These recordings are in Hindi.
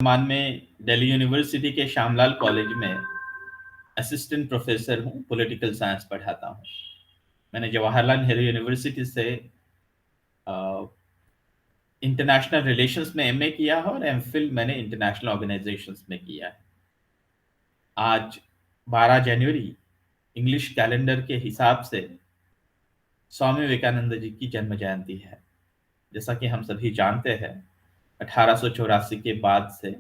वर्तमान में दिल्ली यूनिवर्सिटी के श्यामलाल कॉलेज में असिस्टेंट प्रोफेसर हूँ, पॉलिटिकल साइंस पढ़ाता हूँ। मैंने जवाहरलाल नेहरू यूनिवर्सिटी से इंटरनेशनल रिलेशंस में एमए किया है और एमफिल मैंने इंटरनेशनल ऑर्गेनाइजेशंस में किया है। आज 12 जनवरी इंग्लिश कैलेंडर के हिसाब से स्वामी विवेकानंद जी की जन्म जयंती है। जैसा कि हम सभी जानते हैं, 1884 के बाद से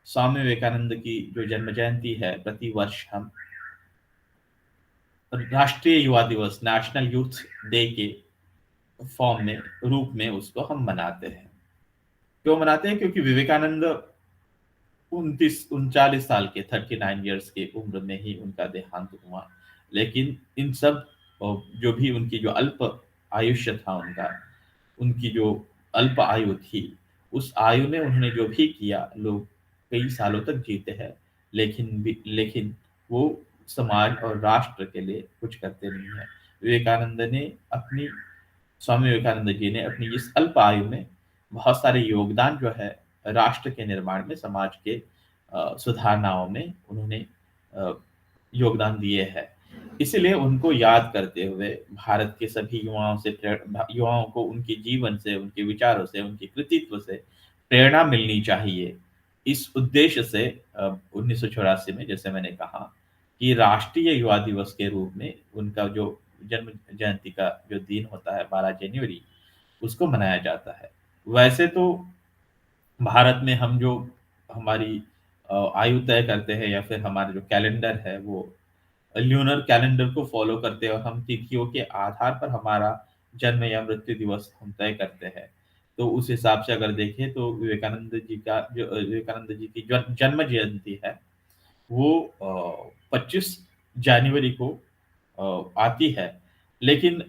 स्वामी विवेकानंद की जो जन्म जयंती है, प्रति वर्ष हम राष्ट्रीय युवा दिवस, नेशनल यूथ डे के फॉर्म में, रूप में उसको हम मनाते हैं। क्यों मनाते हैं? क्योंकि विवेकानंद 39 साल के, 39 ईयर्स की उम्र में ही उनका देहांत हुआ। लेकिन इन सब जो भी उनकी जो अल्प आयुष्य था उनका, उनकी जो अल्प आयु थी, उस आयु में उन्होंने जो भी किया, लोग कई सालों तक जीते हैं, लेकिन वो समाज और राष्ट्र के लिए कुछ करते नहीं है। विवेकानंद ने अपनी स्वामी विवेकानंद जी ने अपनी इस अल्प आयु में बहुत सारे योगदान जो है राष्ट्र के निर्माण में, समाज के सुधारनाओं में उन्होंने अ, योगदान दिए हैं। इसीलिए उनको याद करते हुए भारत के सभी युवाओं को उनके जीवन से, उनके विचारों से, उनके कृतित्व से प्रेरणा मिलनी चाहिए। इस उद्देश्य से 1984 में, जैसे मैंने कहा, कि राष्ट्रीय युवा दिवस के रूप में उनका जो जन्म जयंती का जो दिन होता है, 12 जनवरी, उसको मनाया जाता है। वैसे तो भारत में हम जो हमारी आयु तय करते हैं, या फिर हमारा जो कैलेंडर है, वो ल्यूनर कैलेंडर को फॉलो करते हैं और हम तिथियों के आधार पर हमारा जन्म या मृत्यु दिवस हम तय करते हैं। तो उस हिसाब से अगर देखें तो विवेकानंद जी की जो जन्म जयंती है, वो 25 जनवरी को आती है। लेकिन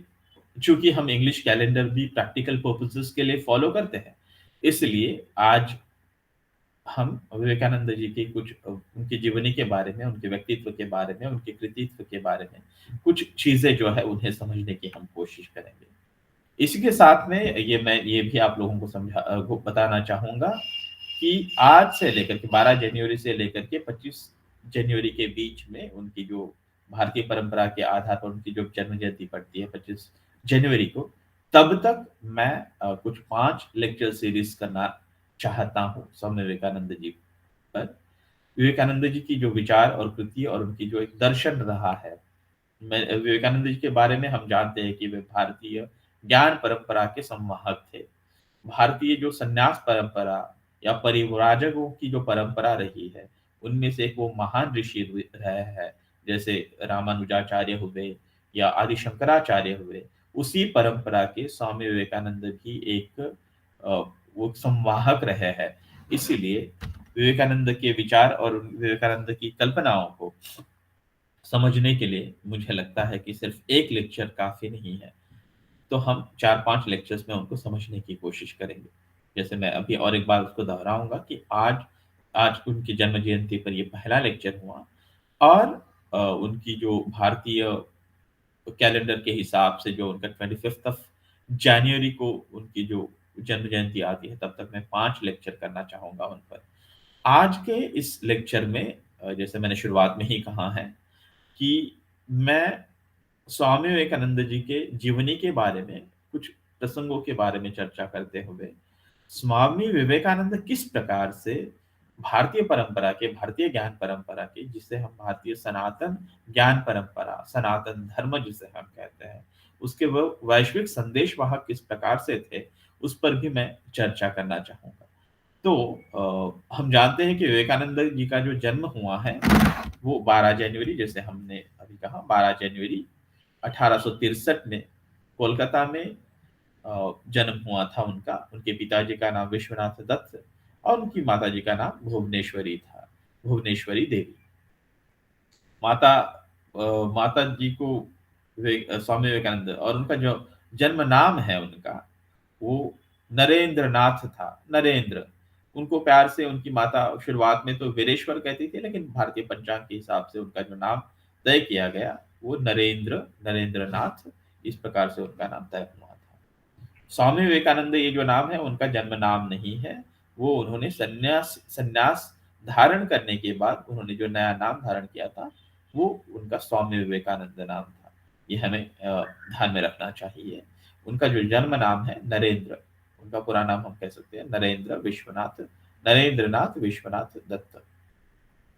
चूंकि हम इंग्लिश कैलेंडर भी प्रैक्टिकल पर्पसेस के लिए फॉलो करते हैं, इसलिए आज हम विवेकानंद जी की कुछ उनकी जीवनी के बारे में, उनके व्यक्तित्व के बारे में, उनके कृतित्व के बारे में कुछ चीजें जो है उन्हें समझने की हम कोशिश करेंगे। इसी के साथ में मैं ये भी आप लोगों को को बताना चाहूंगा कि आज से लेकर के 12 जनवरी से लेकर के 25 जनवरी के बीच में उनकी जो भारतीय परंपरा के आधार पर उनकी जो जन्म जयंती पड़ती है 25 जनवरी को, तब तक मैं कुछ 5 लेक्चर सीरीज करना चाहता हूँ स्वामी विवेकानंद जी पर। विवेकानंद जी की जो विचार और कृति और उनकी जो एक दर्शन रहा है, मैं विवेकानंद जी के बारे में हम जानते हैं कि वे भारतीय ज्ञान परंपरा के संवाहक थे। भारतीय जो संन्यास परंपरा या परिव्राजकों की जो परंपरा रही है, उनमें से एक वो महान ऋषि रहे हैं, जैसे रामानुजाचार्य हुए या आदि शंकराचार्य हुए। उसी परंपरा के स्वामी विवेकानंद भी एक वो संवाहक रहे हैं। इसीलिए विवेकानंद के विचार और विवेकानंद की कल्पनाओं को समझने के लिए मुझे लगता है कि सिर्फ एक लेक्चर काफी नहीं है। तो हम 4-5 लेक्चर्स में उनको समझने की कोशिश करेंगे। जैसे मैं अभी और एक बार उसको दोहराऊँगा कि आज आज उनकी जन्म जयंती पर ये पहला लेक्चर हुआ, और उनकी जो भारतीय कैलेंडर के हिसाब से जो उनका 25th ऑफ जनवरी को उनकी जो जन्म जयंती आती है, तब तक मैं 5 लेक्चर करना चाहूँगा उन पर। आज के इस लेक्चर में जैसे मैंने शुरुआत में ही कहा है कि मैं स्वामी विवेकानंद जी के जीवनी के बारे में, कुछ प्रसंगों के बारे में चर्चा करते हुए, स्वामी विवेकानंद किस प्रकार से भारतीय परंपरा के, भारतीय ज्ञान परंपरा के, जिसे हम भारतीय सनातन ज्ञान परंपरा, सनातन धर्म जिसे हम कहते हैं, उसके वो वैश्विक संदेश वाहक किस प्रकार से थे, उस पर भी मैं चर्चा करना चाहूंगा। तो हम जानते हैं कि विवेकानंद जी का जो जन्म हुआ है, वो 12 जनवरी, जैसे हमने अभी कहा, 12 जनवरी 1863 में कोलकाता में जन्म हुआ था उनका। उनके पिताजी का नाम विश्वनाथ दत्त और उनकी माताजी का नाम भुवनेश्वरी था, भुवनेश्वरी देवी। माता माता जी को स्वामी विवेकानंद, और उनका जो जन्म नाम है उनका, वो नरेंद्र नाथ था। नरेंद्र, उनको प्यार से उनकी माता शुरुआत में तो वीरेश्वर कहती थी, लेकिन भारतीय पंचांग के हिसाब से उनका जो नाम तय किया गया, वो नरेंद्र, नरेंद्र नाथ, इस प्रकार से उनका नाम तय हुआ था। स्वामी विवेकानंद ये जो नाम है, उनका जन्म नाम नहीं है, वो उन्होंने संन्यास संन्यास धारण करने के बाद उन्होंने जो नया नाम धारण किया था, वो उनका स्वामी विवेकानंद नाम था। ये हमें ध्यान में रखना चाहिए। उनका जो जन्म नाम है नरेंद्र, उनका पूरा नाम हम कह सकते हैं नरेंद्रनाथ विश्वनाथ दत्त।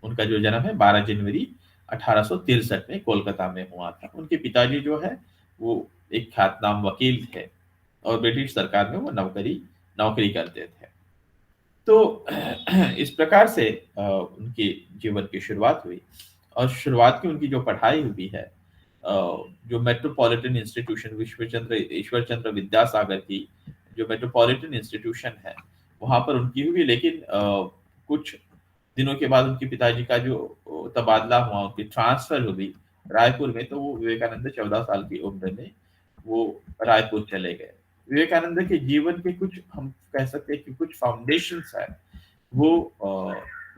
उनका जो जन्म है 12 जनवरी 1863 में कोलकाता में हुआ था। उनके पिताजी जो है वो एक ख्यातनाम वकील थे और ब्रिटिश सरकार में वो नौकरी नौकरी करते थे। तो इस प्रकार से उनके जीवन की शुरुआत हुई और शुरुआत की उनकी जो पढ़ाई हुई है, जो मेट्रोपॉलिटन इंस्टीट्यूशन विश्वचंद्र ईश्वर चंद्र विद्यासागर की जो मेट्रोपॉलिटन इंस्टीट्यूशन है, वहाँ पर उनकी हुई। लेकिन कुछ दिनों के बाद उनके पिताजी का जो तबादला हुआ, उनकी ट्रांसफर हुई रायपुर में, तो वो विवेकानंद 14 साल की उम्र में वो रायपुर चले गए। विवेकानंद के जीवन के कुछ हम कह सकते हैं कि कुछ फाउंडेशंस है, वो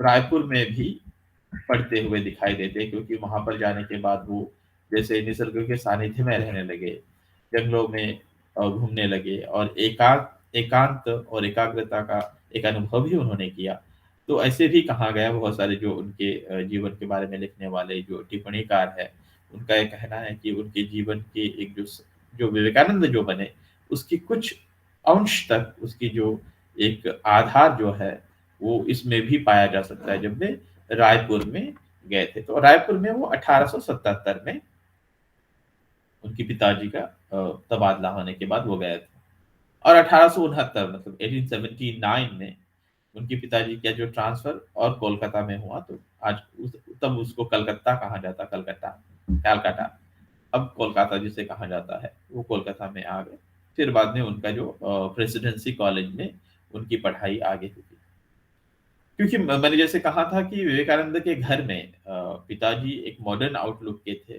रायपुर में भी पढ़ते हुए दिखाई देते हैं, क्योंकि वहां पर जाने के बाद वो जैसे निसर्ग के सानिध्य में रहने लगे, जंगलों में घूमने लगे और एकांत और एकाग्रता का एक अनुभव भी उन्होंने किया। तो ऐसे भी कहा गया, बहुत सारे जो उनके जीवन के बारे में लिखने वाले जो टिप्पणीकार है, उनका ये कहना है कि उनके जीवन के एक जो विवेकानंद जो बने, उसकी कुछ अंश तक उसकी जो एक आधार जो है, वो इसमें भी पाया जा सकता है जब वे रायपुर में गए थे। तो रायपुर में वो 1877 में उनके पिताजी का तबादला होने के बाद वो गए थे और 1869 मतलब 1879 में उनके पिताजी का जो ट्रांसफर और कोलकाता में हुआ, तो आज तब उसको कलकत्ता कहा जाता, कलकत्ता कलकत्ता, अब कोलकाता जिसे कहा जाता है, वो कोलकाता में आ गए। फिर बाद में उनका जो प्रेसिडेंसी कॉलेज में उनकी पढ़ाई आगे हुई। क्योंकि मैंने जैसे कहा था कि विवेकानंद के घर में पिताजी एक मॉडर्न आउटलुक के थे,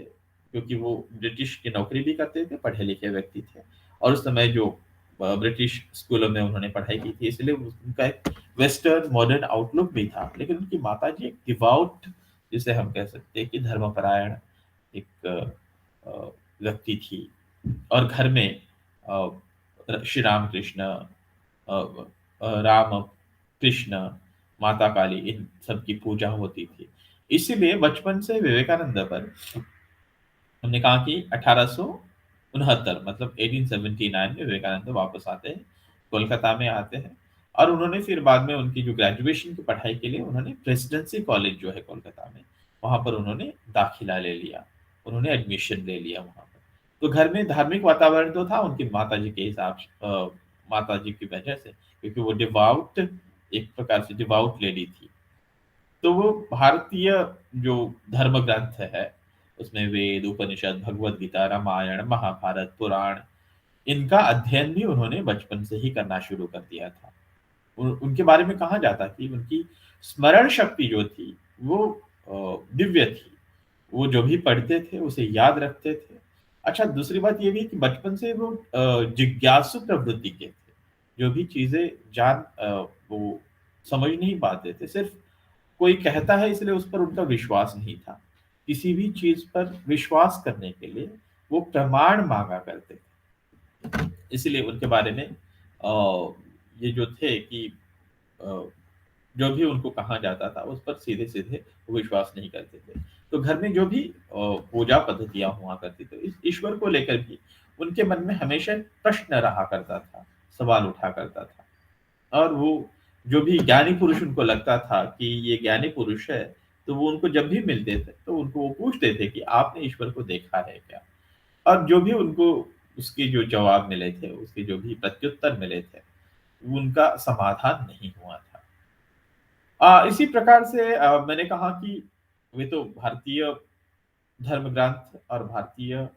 क्योंकि वो ब्रिटिश की नौकरी भी करते थे, पढ़े लिखे व्यक्ति थे और उस समय जो ब्रिटिश स्कूलों में उन्होंने पढ़ाई की थी, इसलिए उनका एक वेस्टर्न मॉडर्न आउटलुक भी था। लेकिन उनकी माताजी एक डिवाउट, जिसे हम कह सकते हैं कि धर्मपरायण एक व्यक्ति थी और घर में श्री रामकृष्ण, राम कृष्ण, माता काली, इन सब की पूजा होती थी। इसीलिए बचपन से विवेकानंद पर हमने कहा कि 1869 मतलब 1879 में विवेकानंद वापस आते हैं, कोलकाता में आते हैं और उन्होंने फिर बाद में उनकी जो ग्रेजुएशन की पढ़ाई के लिए उन्होंने प्रेसिडेंसी कॉलेज जो है कोलकाता में, वहाँ पर उन्होंने दाखिला ले लिया, उन्होंने एडमिशन ले लिया वहाँ पर। तो घर में धार्मिक वातावरण तो था उनकी माताजी के हिसाब से, माताजी की वजह से, क्योंकि वो डिवाउट, एक प्रकार से डिवाउट लेडी थी। तो वो भारतीय जो धर्म ग्रंथ है, उसमें वेद, उपनिषद, भगवत गीता, रामायण, महाभारत, पुराण, इनका अध्ययन भी उन्होंने बचपन से ही करना शुरू कर दिया था। उनके बारे में कहा जाता कि उनकी स्मरण शक्ति जो थी वो दिव्य थी। वो जो भी पढ़ते थे उसे याद रखते थे। अच्छा, दूसरी बात ये भी कि बचपन से वो जिज्ञासु प्रवृत्ति के थे। जो भी चीज़ें वो समझ नहीं पाते थे, सिर्फ कोई कहता है इसलिए उस पर उनका विश्वास नहीं था। किसी भी चीज़ पर विश्वास करने के लिए वो प्रमाण माँगा करते थे। इसलिए उनके बारे में ये जो थे कि अ, जो भी उनको कहा जाता था उस पर सीधे-सीधे वो विश्वास नहीं करते थे। तो घर में जो भी पूजा पद्धतियाँ हुआ करती थी, इस ईश्वर को लेकर भी उनके मन में हमेशा एक प्रश्न रहा करता था, सवाल उठा करता था। और वो जो भी ज्ञानी पुरुष उनको लगता था कि ये ज्ञानी पुरुष है, तो वो उनको जब भी मिलते थे, तो उनको वो पूछते थे कि आपने ईश्वर को देखा है क्या? और जो भी उनको उसके जो जवाब मिले थे, उसके जो भी प्रत्युत्तर मिले थे, उनका समाधान नहीं हुआ था। इसी प्रकार से मैंने कहा कि वे तो भारतीय धर्म ग्रंथ और भारतीय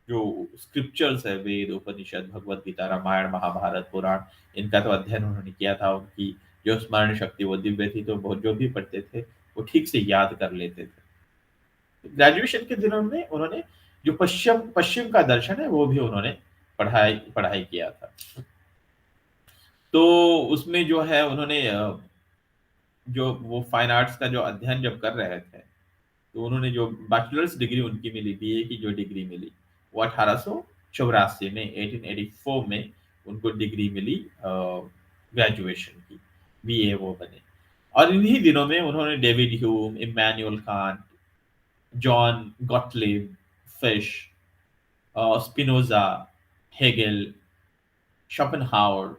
जो स्क्रिप्चर्स है, वेद, उपनिषद, भगवत गीता, रामायण, महाभारत, पुराण, इनका तो अध्ययन उन्होंने किया था। उनकी जो स्मरण शक्ति वो दिव्य थी, तो वो जो भी पढ़ते थे वो ठीक से याद कर लेते थे। ग्रेजुएशन के दिनों में उन्होंने जो पश्चिम पश्चिम का दर्शन है वो भी उन्होंने पढ़ाई पढ़ाई किया था। तो उसमें जो है उन्होंने जो वो फाइन आर्ट्स का जो अध्ययन जब कर रहे थे, तो उन्होंने जो बैचलर्स डिग्री उनकी मिली, बीए की जो डिग्री मिली, वो 1884 में 1884 में उनको डिग्री मिली ग्रेजुएशन की, बीए वो बने। और इन्हीं दिनों में उन्होंने David Hume, Immanuel Kant, John Gottlieb, Fichte, Spinoza, Hegel, Schopenhauer,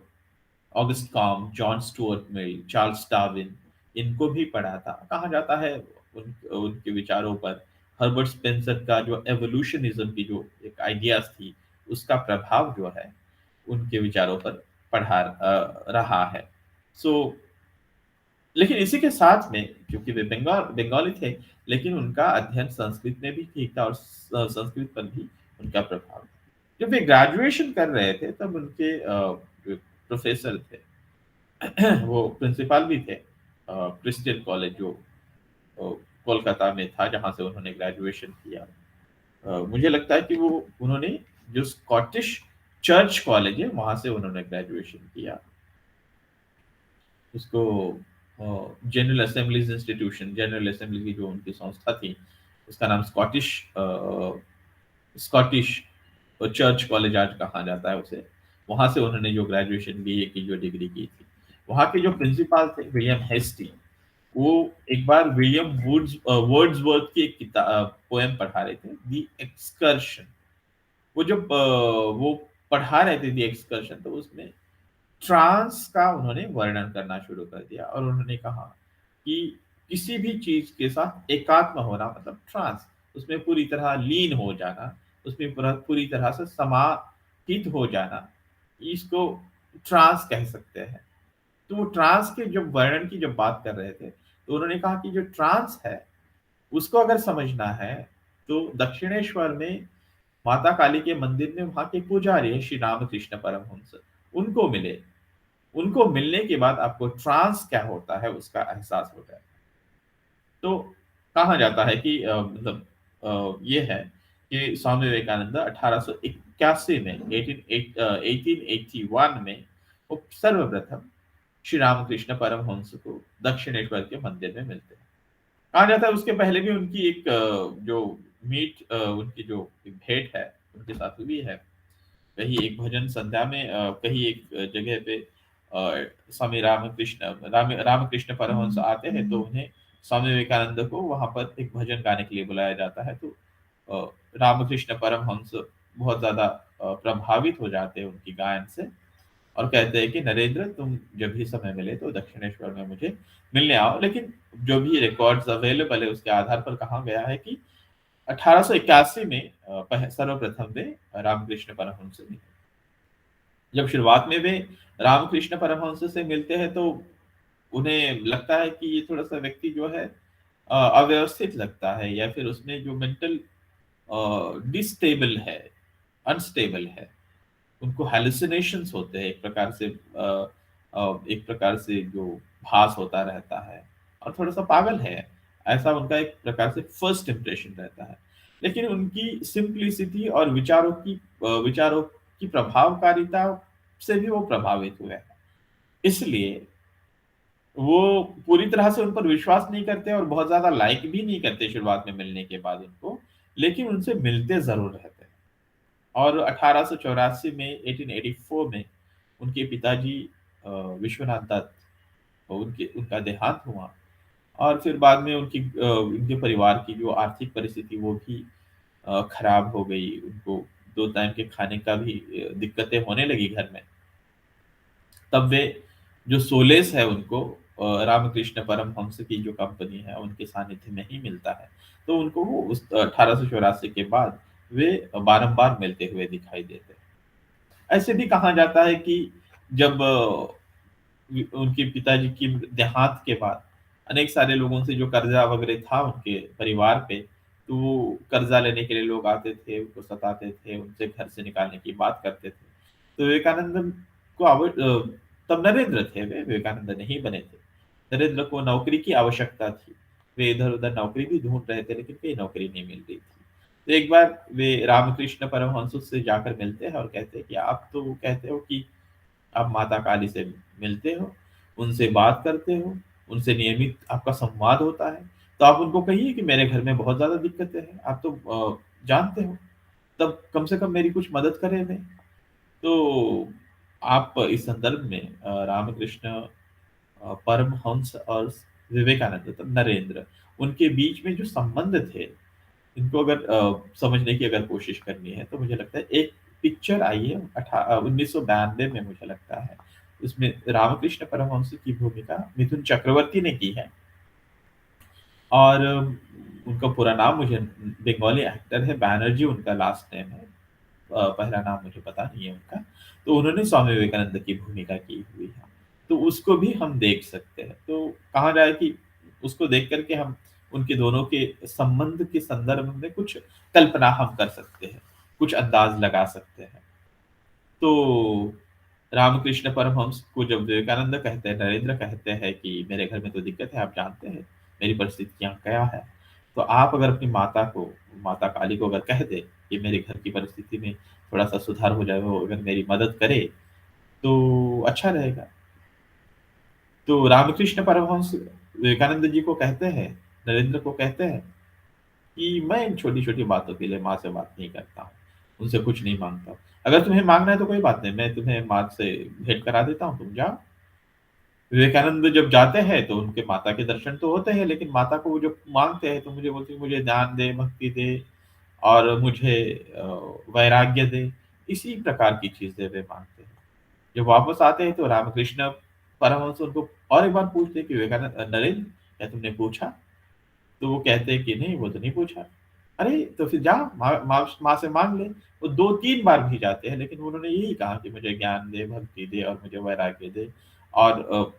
August Comte, John Stuart Mill, Charles Darwin, इनको भी पढ़ा था। कहा जाता है उनके विचारों पर हर्बर्ट स्पेंसर का जो एवोल्यूशनिज्म की जो एक आइडियाज थी, उसका प्रभाव जो है उनके विचारों पर रहा है। सो लेकिन इसी के साथ में, क्योंकि वे बंगाली थे, लेकिन उनका अध्ययन संस्कृत में भी ठीक था और संस्कृत पर भी उनका प्रभाव था। जब वे ग्रेजुएशन कर रहे थे तब उनके जो प्रोफेसर थे वो प्रिंसिपल भी थे क्रिश्चियन कॉलेज जो अ, कोलकाता में था, जहाँ से उन्होंने ग्रेजुएशन किया। मुझे लगता है कि वो उन्होंने जो स्कॉटिश चर्च कॉलेज है वहाँ से उन्होंने ग्रेजुएशन किया। उसको general assemblies institution, general assembly की जो उनकी संस्था थी, उसका नाम स्कॉटिश चर्च कॉलेज आज कहा जाता है उसे। वहां से उन्होंने जो ग्रेजुएशन बीए की जो डिग्री की थी, वहां के जो प्रिंसिपल थे विलियम हेस्टी, वो एक बार विलियम वर्ड्सवर्थ की एक किताब पोएम पढ़ा रहे थे, दी एक्सकर्शन। वो जब वो पढ़ा रहे थे दी एक्सकर्शन, तो उसमें ट्रांस का उन्होंने वर्णन करना शुरू कर दिया और उन्होंने कहा कि किसी भी चीज के साथ एकात्म होना मतलब ट्रांस, उसमें पूरी तरह लीन हो जाना, उसमें पूरी तरह से समाहित हो जाना, इसको ट्रांस कह सकते हैं। तो वो ट्रांस के जब वर्णन की जब बात कर रहे थे, तो उन्होंने कहा कि जो ट्रांस है उसको अगर समझना है तो दक्षिणेश्वर में माता काली के मंदिर में वहां के पुजारी है श्री रामकृष्ण परमहंस, उनको मिले। उनको मिलने के बाद आपको ट्रांस क्या होता है उसका एहसास होता है। तो कहा जाता है कि मतलब ये है कि स्वामी विवेकानंद 1881 में 1881 में वो सर्वप्रथम श्री रामकृष्ण परमहंस को दक्षिणेश्वर के मंदिर में मिलते हैं। कहा जाता है उसके पहले भी उनकी एक जो उनकी जो एक भेंट है उनके साथ हुई है। कहीं एक भजन संध्या में कहीं एक जगह पे स्वामी रामकृष्ण परमहंस आते हैं, तो उन्हें स्वामी विवेकानंद को वहां पर एक भजन गाने के लिए बुलाया जाता है। तो अ, रामकृष्ण परमहंस बहुत ज्यादा प्रभावित हो जाते हैं उनकी गायन से और कहते हैं कि नरेंद्र, तुम जब भी समय मिले तो दक्षिणेश्वर में मुझे मिलने आओ। लेकिन जो भी रिकॉर्ड्स अवेलेबल है उसके आधार पर कहा गया है कि 1881 में सर्वप्रथम वे रामकृष्ण परमहंस से मिले। जब शुरुआत में वे रामकृष्ण परमहंस से मिलते हैं तो उन्हें लगता है कि ये थोड़ा सा व्यक्ति जो है अव्यवस्थित लगता है, या फिर उसमें जो मेंटल डिस्टेबल है, अनस्टेबल है। उनको हेलुसिनेशंस होते हैं, एक प्रकार से जो भास होता रहता है और थोड़ा सा पागल है, ऐसा उनका एक प्रकार से फर्स्ट इंप्रेशन रहता है। लेकिन उनकी सिंप्लिसिटी और विचारों की प्रभावकारिता से भी वो प्रभावित हुए हैं। इसलिए वो पूरी तरह से उन पर विश्वास नहीं करते और बहुत ज्यादा लाइक भी नहीं करते शुरुआत में मिलने के बाद उनको, लेकिन उनसे मिलते जरूर रहते हैं। और 1884 में 1884 में उनके पिताजी विश्वनाथ दत्त, उनका देहांत हुआ। और फिर बाद में उनके परिवार की जो आर्थिक परिस्थिति वो भी खराब हो गई। उनको दो टाइम के खाने का भी दिक्कतें होने लगी घर में। तब वे जो सोलेस है उनको रामकृष्ण परमहंस की जो कंपनी है उनके सानिध्य में ही मिलता है। तो उनको वो उस 1884 के बाद वे बारंबार मिलते हुए दिखाई देते हैं। ऐसे भी कहा जाता है कि जब उनके पिताजी की देहांत के बाद अनेक सारे लोगों से जो कर्जा वगैरह था उनके परिवार पे, तो वो कर्जा लेने के लिए लोग आते थे, उनको सताते थे, उनसे घर से निकालने की बात करते थे। तो विवेकानंद को तब नरेंद्र थे, वे विवेकानंद नहीं बने थे। नरेंद्र को नौकरी की आवश्यकता थी। वे इधर-उधर नौकरी भी ढूँढ रहे थे, लेकिन कोई नौकरी नहीं मिल रही थी। तो एक बार वे रामकृष्ण परमहंस से जाकर मिलते हैं और कहते हैं कि आप तो कहते हो कि आप माता काली से मिलते हो, उनसे बात करते हो, उनसे नियमित आपका संवाद होता है, तो आप उनको कहिए कि मेरे घर में बहुत ज़्यादा दिक्कतें हैं, आप तो जानते हो, तब कम से कम मेरी कुछ मदद करें वे। तो आप इस संदर्भ में रामकृष्ण परमहंस और विवेकानंद मतलब नरेंद्र, उनके बीच में जो संबंध थे, इनको अगर समझने की अगर कोशिश करनी है तो मुझे लगता है एक पिक्चर आई है 1992 में मुझे लगता है। उसमें रामकृष्ण परमहंस की भूमिका मिथुन चक्रवर्ती ने की है और उनका पूरा नाम मुझे बंगाली एक्टर है, बैनर्जी उनका लास्ट नेम है। पहला नाम मुझे पता नहीं है उनका। तो उन्होंने स्वामी विवेकानंद की भूमिका की हुई है। तो उसको भी हम देख सकते हैं। तो कहा जाए कि उसको देख कर के हम उनके दोनों के संबंध के संदर्भ में कुछ कल्पना हम कर सकते हैं, कुछ अंदाज़ लगा सकते हैं। तो रामकृष्ण परमहंस को जब विवेकानंद कहते हैं, नरेंद्र कहते हैं कि मेरे घर में तो दिक्कत है, आप जानते हैं, मेरी परिस्थितियाँ क्या है। तो आप अगर अपनी माता को, माता काली को अगर कह दें कि मेरे घर की परिस्थिति में थोड़ा-सा सुधार हो जाए, वो अगर मेरी मदद करे, तो अच्छा रहेगा। तो रामकृष्ण परमहंस विवेकानंद जी को कहते हैं, नरेंद्र को कहते हैं कि मैं इन छोटी-छोटी बातों के लिए माँ से बात नहीं करता हूँ, उनसे कुछ नहीं माँगता हूँ। अगर तुम्हें माँगना है तो कोई बात नहीं, मैं तुम्हें माँ से भेंट करा देता हूँ, तुम जाओ। विवेकानंद जब जाते हैं तो उनके माता के दर्शन तो होते हैं, लेकिन माता को वो जो माँगते हैं तो मुझे बोलती है मुझे ज्ञान दे, भक्ति दे और मुझे अ, वैराग्य दे, इसी प्रकार की चीज़ें वे माँगते हैं। जब वापस आते हैं तो रामकृष्ण परमहंस उनको और एक बार पूछते हैं कि नरेंद्र, क्या तुमने पूछा? तो वो कहते हैं कि नहीं, वो तो नहीं पूछा। अरे! तो फिर जा माँ से माँग ले। वो 2-3 बार भी जाते हैं, लेकिन उन्होंने यही कहा कि मुझे ज्ञान दे, भक्ति दे और मुझे वैराग्य दे। और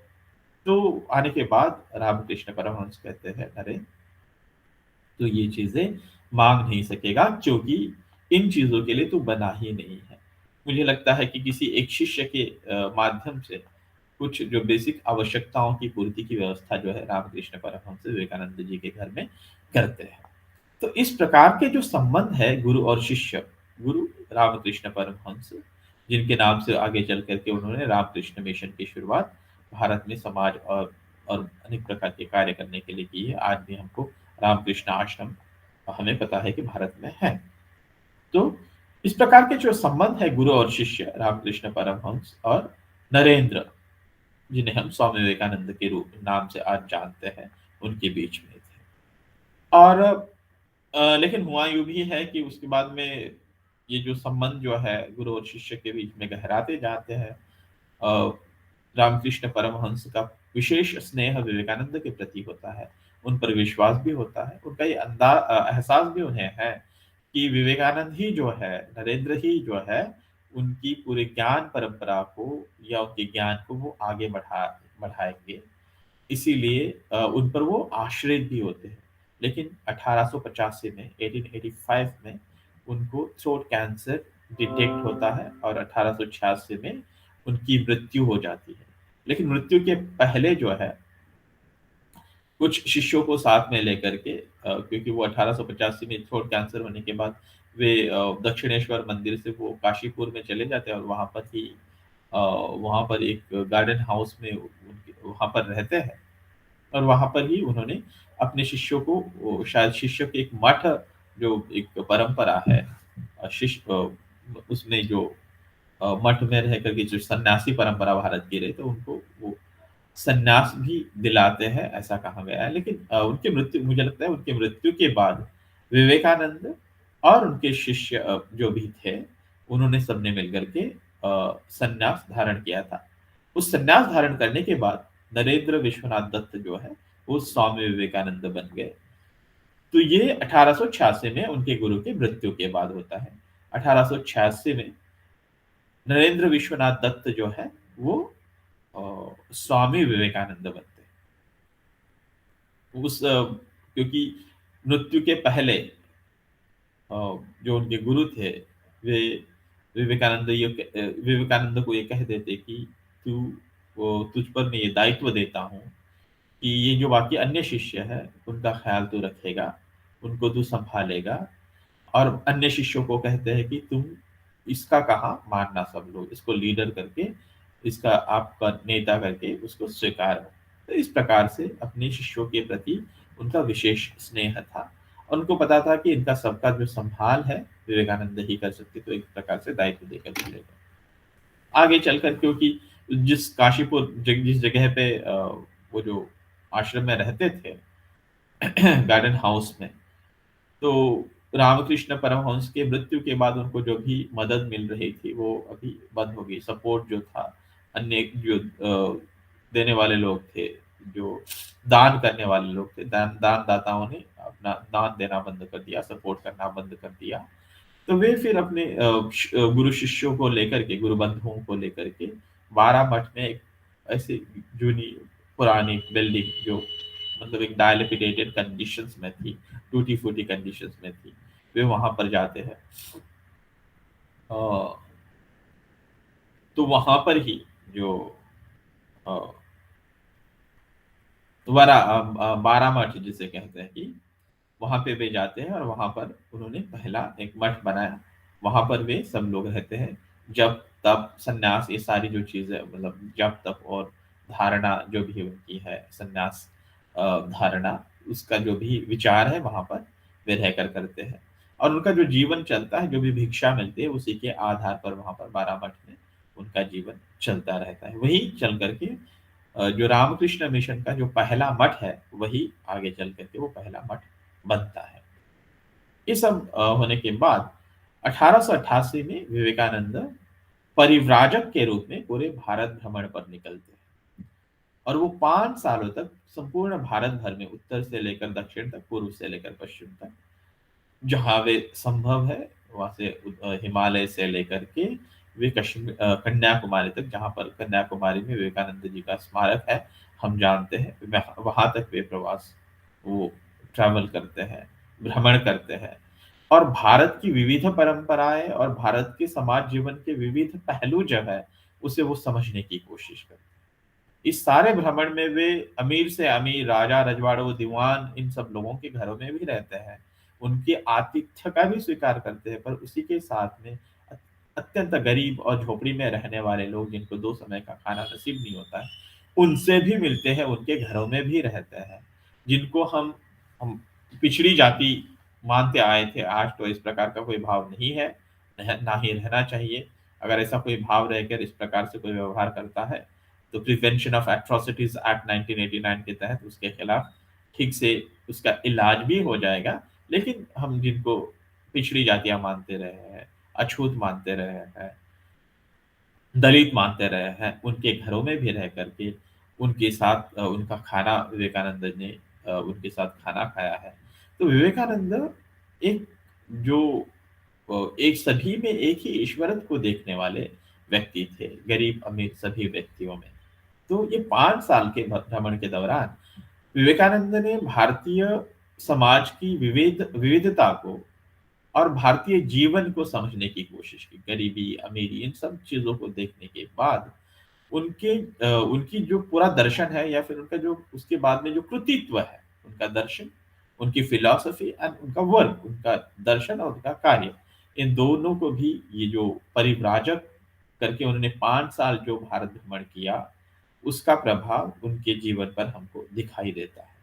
तो आने के बाद रामकृष्ण परमहंस कहते हैं, "अरे! तो ये चीज़ें माँग नहीं सकेगा क्योंकि इन चीज़ों के लिए तू बना ही नहीं है।" मुझे लगता है कि किसी एक शिष्य के माध्यम से कुछ जो बेसिक आवश्यकताओं की पूर्ति की व्यवस्था जो है रामकृष्ण परमहंस विवेकानंद जी के घर में करते हैं। तो इस प्रकार के जो संबंध है गुरु और शिष्य, गुरु रामकृष्ण परमहंस, जिनके नाम से आगे चल कर के उन्होंने रामकृष्ण मिशन की शुरुआत भारत में समाज और अनेक प्रकार के कार्य करने के लिए की है। आज भी हमको रामकृष्ण आश्रम हमें पता है कि भारत में है। तो इस प्रकार के जो संबंध है गुरु और शिष्य, रामकृष्ण परमहंस और नरेंद्र, जिन्हें हम स्वामी विवेकानंद के रूप नाम से आज जानते हैं, उनके बीच में थे। और लेकिन हुआ यूँ भी है कि उसके बाद में ये जो संबंध जो है गुरु और शिष्य के बीच में गहराते जाते हैं। अ, रामकृष्ण परमहंस का विशेष स्नेह विवेकानंद के प्रति होता है, उन पर विश्वास भी होता है, उनका ये एहसास भी उन्हें है कि विवेकानंद ही जो है, नरेंद्र ही जो है, उनकी पूरे ज्ञान परंपरा को या उनके ज्ञान को वो आगे बढ़ाएँगे। इसीलिए उन पर वो आश्रित भी होते हैं। लेकिन 1885 में 1885 में उनको थ्रोट कैंसर डिटेक्ट होता है और 1886 में उनकी मृत्यु हो जाती है। लेकिन मृत्यु के पहले जो है, कुछ शिष्यों को साथ में लेकर के क्योंकि वो 1885 में थ्रोट कैंसर होने के बाद वे दक्षिणेश्वर मंदिर से वो काशीपुर में चले जाते हैं और वहाँ पर एक गार्डन हाउस में उनके वहाँ पर रहते हैं। और वहाँ पर ही उन्होंने अपने शिष्यों को वो शायद शिष्य के एक मठ जो एक परंपरा है उसमें जो मठ में रह कर के जो सन्यासी परंपरा भारत की रही तो उनको वो सन्यास भी दिलाते हैं ऐसा कहा गया है। लेकिन उनकी मृत्यु मुझे लगता है उनकी मृत्यु के बाद विवेकानंद और उनके शिष्य जो भी थे उन्होंने सबने मिलकर के सन्यास धारण किया था। उस सन्यास धारण करने के बाद नरेंद्र विश्वनाथ दत्त जो है वो स्वामी विवेकानंद बन गए। तो ये 1886 में उनके गुरु की मृत्यु के बाद होता है। 1886 में नरेंद्र विश्वनाथ दत्त जो है वो स्वामी विवेकानंद बनते हैं। क्योंकि मृत्यु के पहले अ, जो उनके गुरु थे वे विवेकानंद को ये कह देते कि तू तुझ पर मैं ये दायित्व देता हूँ कि ये जो बाकी अन्य शिष्य हैं उनका ख़्याल तू रखेगा, उनको तू सँभालेगा और अन्य शिष्यों को कहते हैं कि तुम इसका कहा मानना सब लोग, इसको लीडर करके, इसका आपका नेता करके उसको स्वीकार करो। तो इस प्रकार से अपने शिष्यों के प्रति उनका विशेष स्नेह था। और उनको पता था कि इनका सबका जो सँभाल है विवेकानंद ही कर सकते, तो एक प्रकार से दायित्व देकर चले गए। आगे चलकर, क्योंकि जिस काशीपुर जिस जगह पे वो जो आश्रम में रहते थे गार्डन हाउस में, तो रामकृष्ण परमहंस के मृत्यु के बाद उनको जो भी मदद मिल रही थी वो अभी बंद हो गई। सपोर्ट जो था, अन्य जो देने वाले लोग थे, जो दान करने वाले लोग थे, दानदाताओं ने अपना दान देना बंद कर दिया, सपोर्ट करना बंद कर दिया। तो वे फिर अपने गुरु शिष्यों को लेकर के, गुरु बंधुओं को लेकर के बारामठ में एक ऐसी जूनी पुरानी बिल्डिंग, जो मतलब एक डायलेपिडेटेड कंडीशंस में थी, टूटी फूटी कंडीशंस में थी, वे वहां पर जाते हैं। अ, तो वहां पर ही जो अ, बारामठ जिसे कहते हैं, कि वहां पे वे जाते हैं और वहां पर उन्होंने पहला एक मठ बनाया। वहां पर वे सब लोग रहते हैं। जब तब सन्यास, ये सारी जो चीजें, मतलब जब तब और धारणा जो भी उनकी है, सन्यास धारणा, उसका जो भी विचार है वहां पर वे रहकर करते हैं। और उनका जो जीवन चलता है, जो भी भिक्षा मिलती है, उसी के आधार पर वहां पर बारामठ में उनका जीवन चलता रहता है। वही चल करके जो रामकृष्ण मिशन का जो पहला मठ है, वही आगे चल करके वो पहला मठ बनता है। ये सब होने के बाद 1888 में विवेकानंद परिव्राजक के रूप में पूरे भारत भ्रमण पर निकलते हैं, और वो 5 सालों तक संपूर्ण भारत भर में, उत्तर से लेकर दक्षिण तक, पूर्व से लेकर पश्चिम तक, जहाँ वे संभव है वहां से हिमालय से लेकर के वे कश्मीर, कन्याकुमारी तक, जहाँ पर कन्याकुमारी में विवेकानंद जी का स्मारक है, हम जानते हैं, वहां तक वे प्रवास, वो ट्रैवल करते हैं, भ्रमण करते हैं, और भारत की विविध परंपराएं और भारत के समाज जीवन के विविध पहलू जो है, उसे वो समझने की कोशिश करते हैं। इस सारे भ्रमण में वे अमीर से अमीर, राजा रजवाड़ों, दीवान, इन सब लोगों के घरों में भी रहते हैं। उनके आतिथ्य का भी स्वीकार करते हैं, पर उसी के साथ में अत्यंत गरीब और झोपड़ी में रहने वाले लोग, जिनको 2 समय का खाना नसीब नहीं होता है, उनसे भी मिलते हैं, उनके घरों में भी रहते हैं। जिनको हम पिछड़ी जाति मानते आए थे, आज तो इस प्रकार का कोई भाव नहीं है, ना ही रहना चाहिए। अगर ऐसा कोई भाव रहकर इस प्रकार से कोई व्यवहार करता है, तो प्रिवेंशन ऑफ एट्रोसिटीज एक्ट 1989 के तहत उसके खिलाफ ठीक से उसका इलाज भी हो जाएगा। लेकिन हम जिनको पिछड़ी जातियां मानते रहे हैं, अछूत मानते रहे हैं, दलित मानते रहे हैं, उनके घरों में भी रह करके उनके साथ उनका खाना, विवेकानंद ने उनके साथ खाना खाया है। तो विवेकानंद एक जो एक सभी में एक ही ईश्वरत्व को देखने वाले व्यक्ति थे, गरीब अमीर सभी व्यक्तियों में। तो ये 5 साल के भ्रमण के दौरान विवेकानंद ने भारतीय समाज की विविधता को और भारतीय जीवन को समझने की कोशिश की। गरीबी, अमीरी, इन सब चीज़ों को देखने के बाद उनकी जो पूरा दर्शन है, या फिर उनका जो उसके बाद में जो कृतित्व है, उनका दर्शन, उनकी फिलॉसफी एंड उनका वर्क, उनका दर्शन और उनका कार्य, इन दोनों को भी ये जो परिव्राजक करके उन्होंने 5 साल जो भारत भ्रमण किया, उसका प्रभाव उनके जीवन पर हमको दिखाई देता है।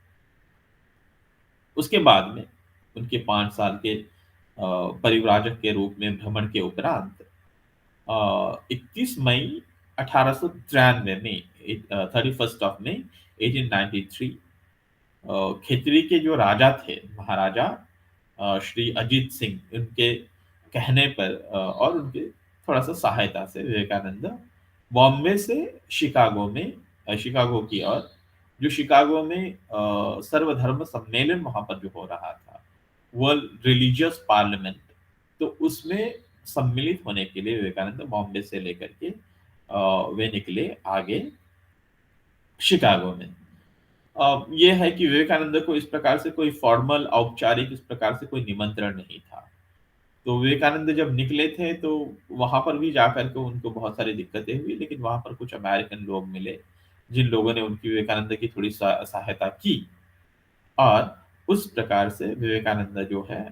उसके बाद में उनके 5 साल के परिव्राजक के रूप में भ्रमण के उपरांत 21 मई 1893 में, 31 मई 1893, खेतड़ी के जो राजा थे, महाराजा श्री अजीत सिंह, उनके कहने पर और उनके थोड़ा सा सहायता से विवेकानंद बॉम्बे से शिकागो में, शिकागो की ओर, जो शिकागो में सर्वधर्म सम्मेलन वहां पर जो हो रहा था, वर्ल्ड रिलीजियस पार्लियामेंट, तो उसमें सम्मिलित होने के लिए विवेकानंद बॉम्बे से लेकर के वे निकले आगे शिकागो में। ये है कि विवेकानंद को इस प्रकार से कोई फॉर्मल, औपचारिक, इस प्रकार से कोई निमंत्रण नहीं था। तो विवेकानंद जब निकले थे, तो वहां पर भी जाकर के उनको बहुत सारी दिक्कतें हुई, लेकिन वहां पर कुछ अमेरिकन लोग मिले, जिन लोगों ने उनकी, विवेकानंद की थोड़ी सहायता की, और उस प्रकार से विवेकानंद जो है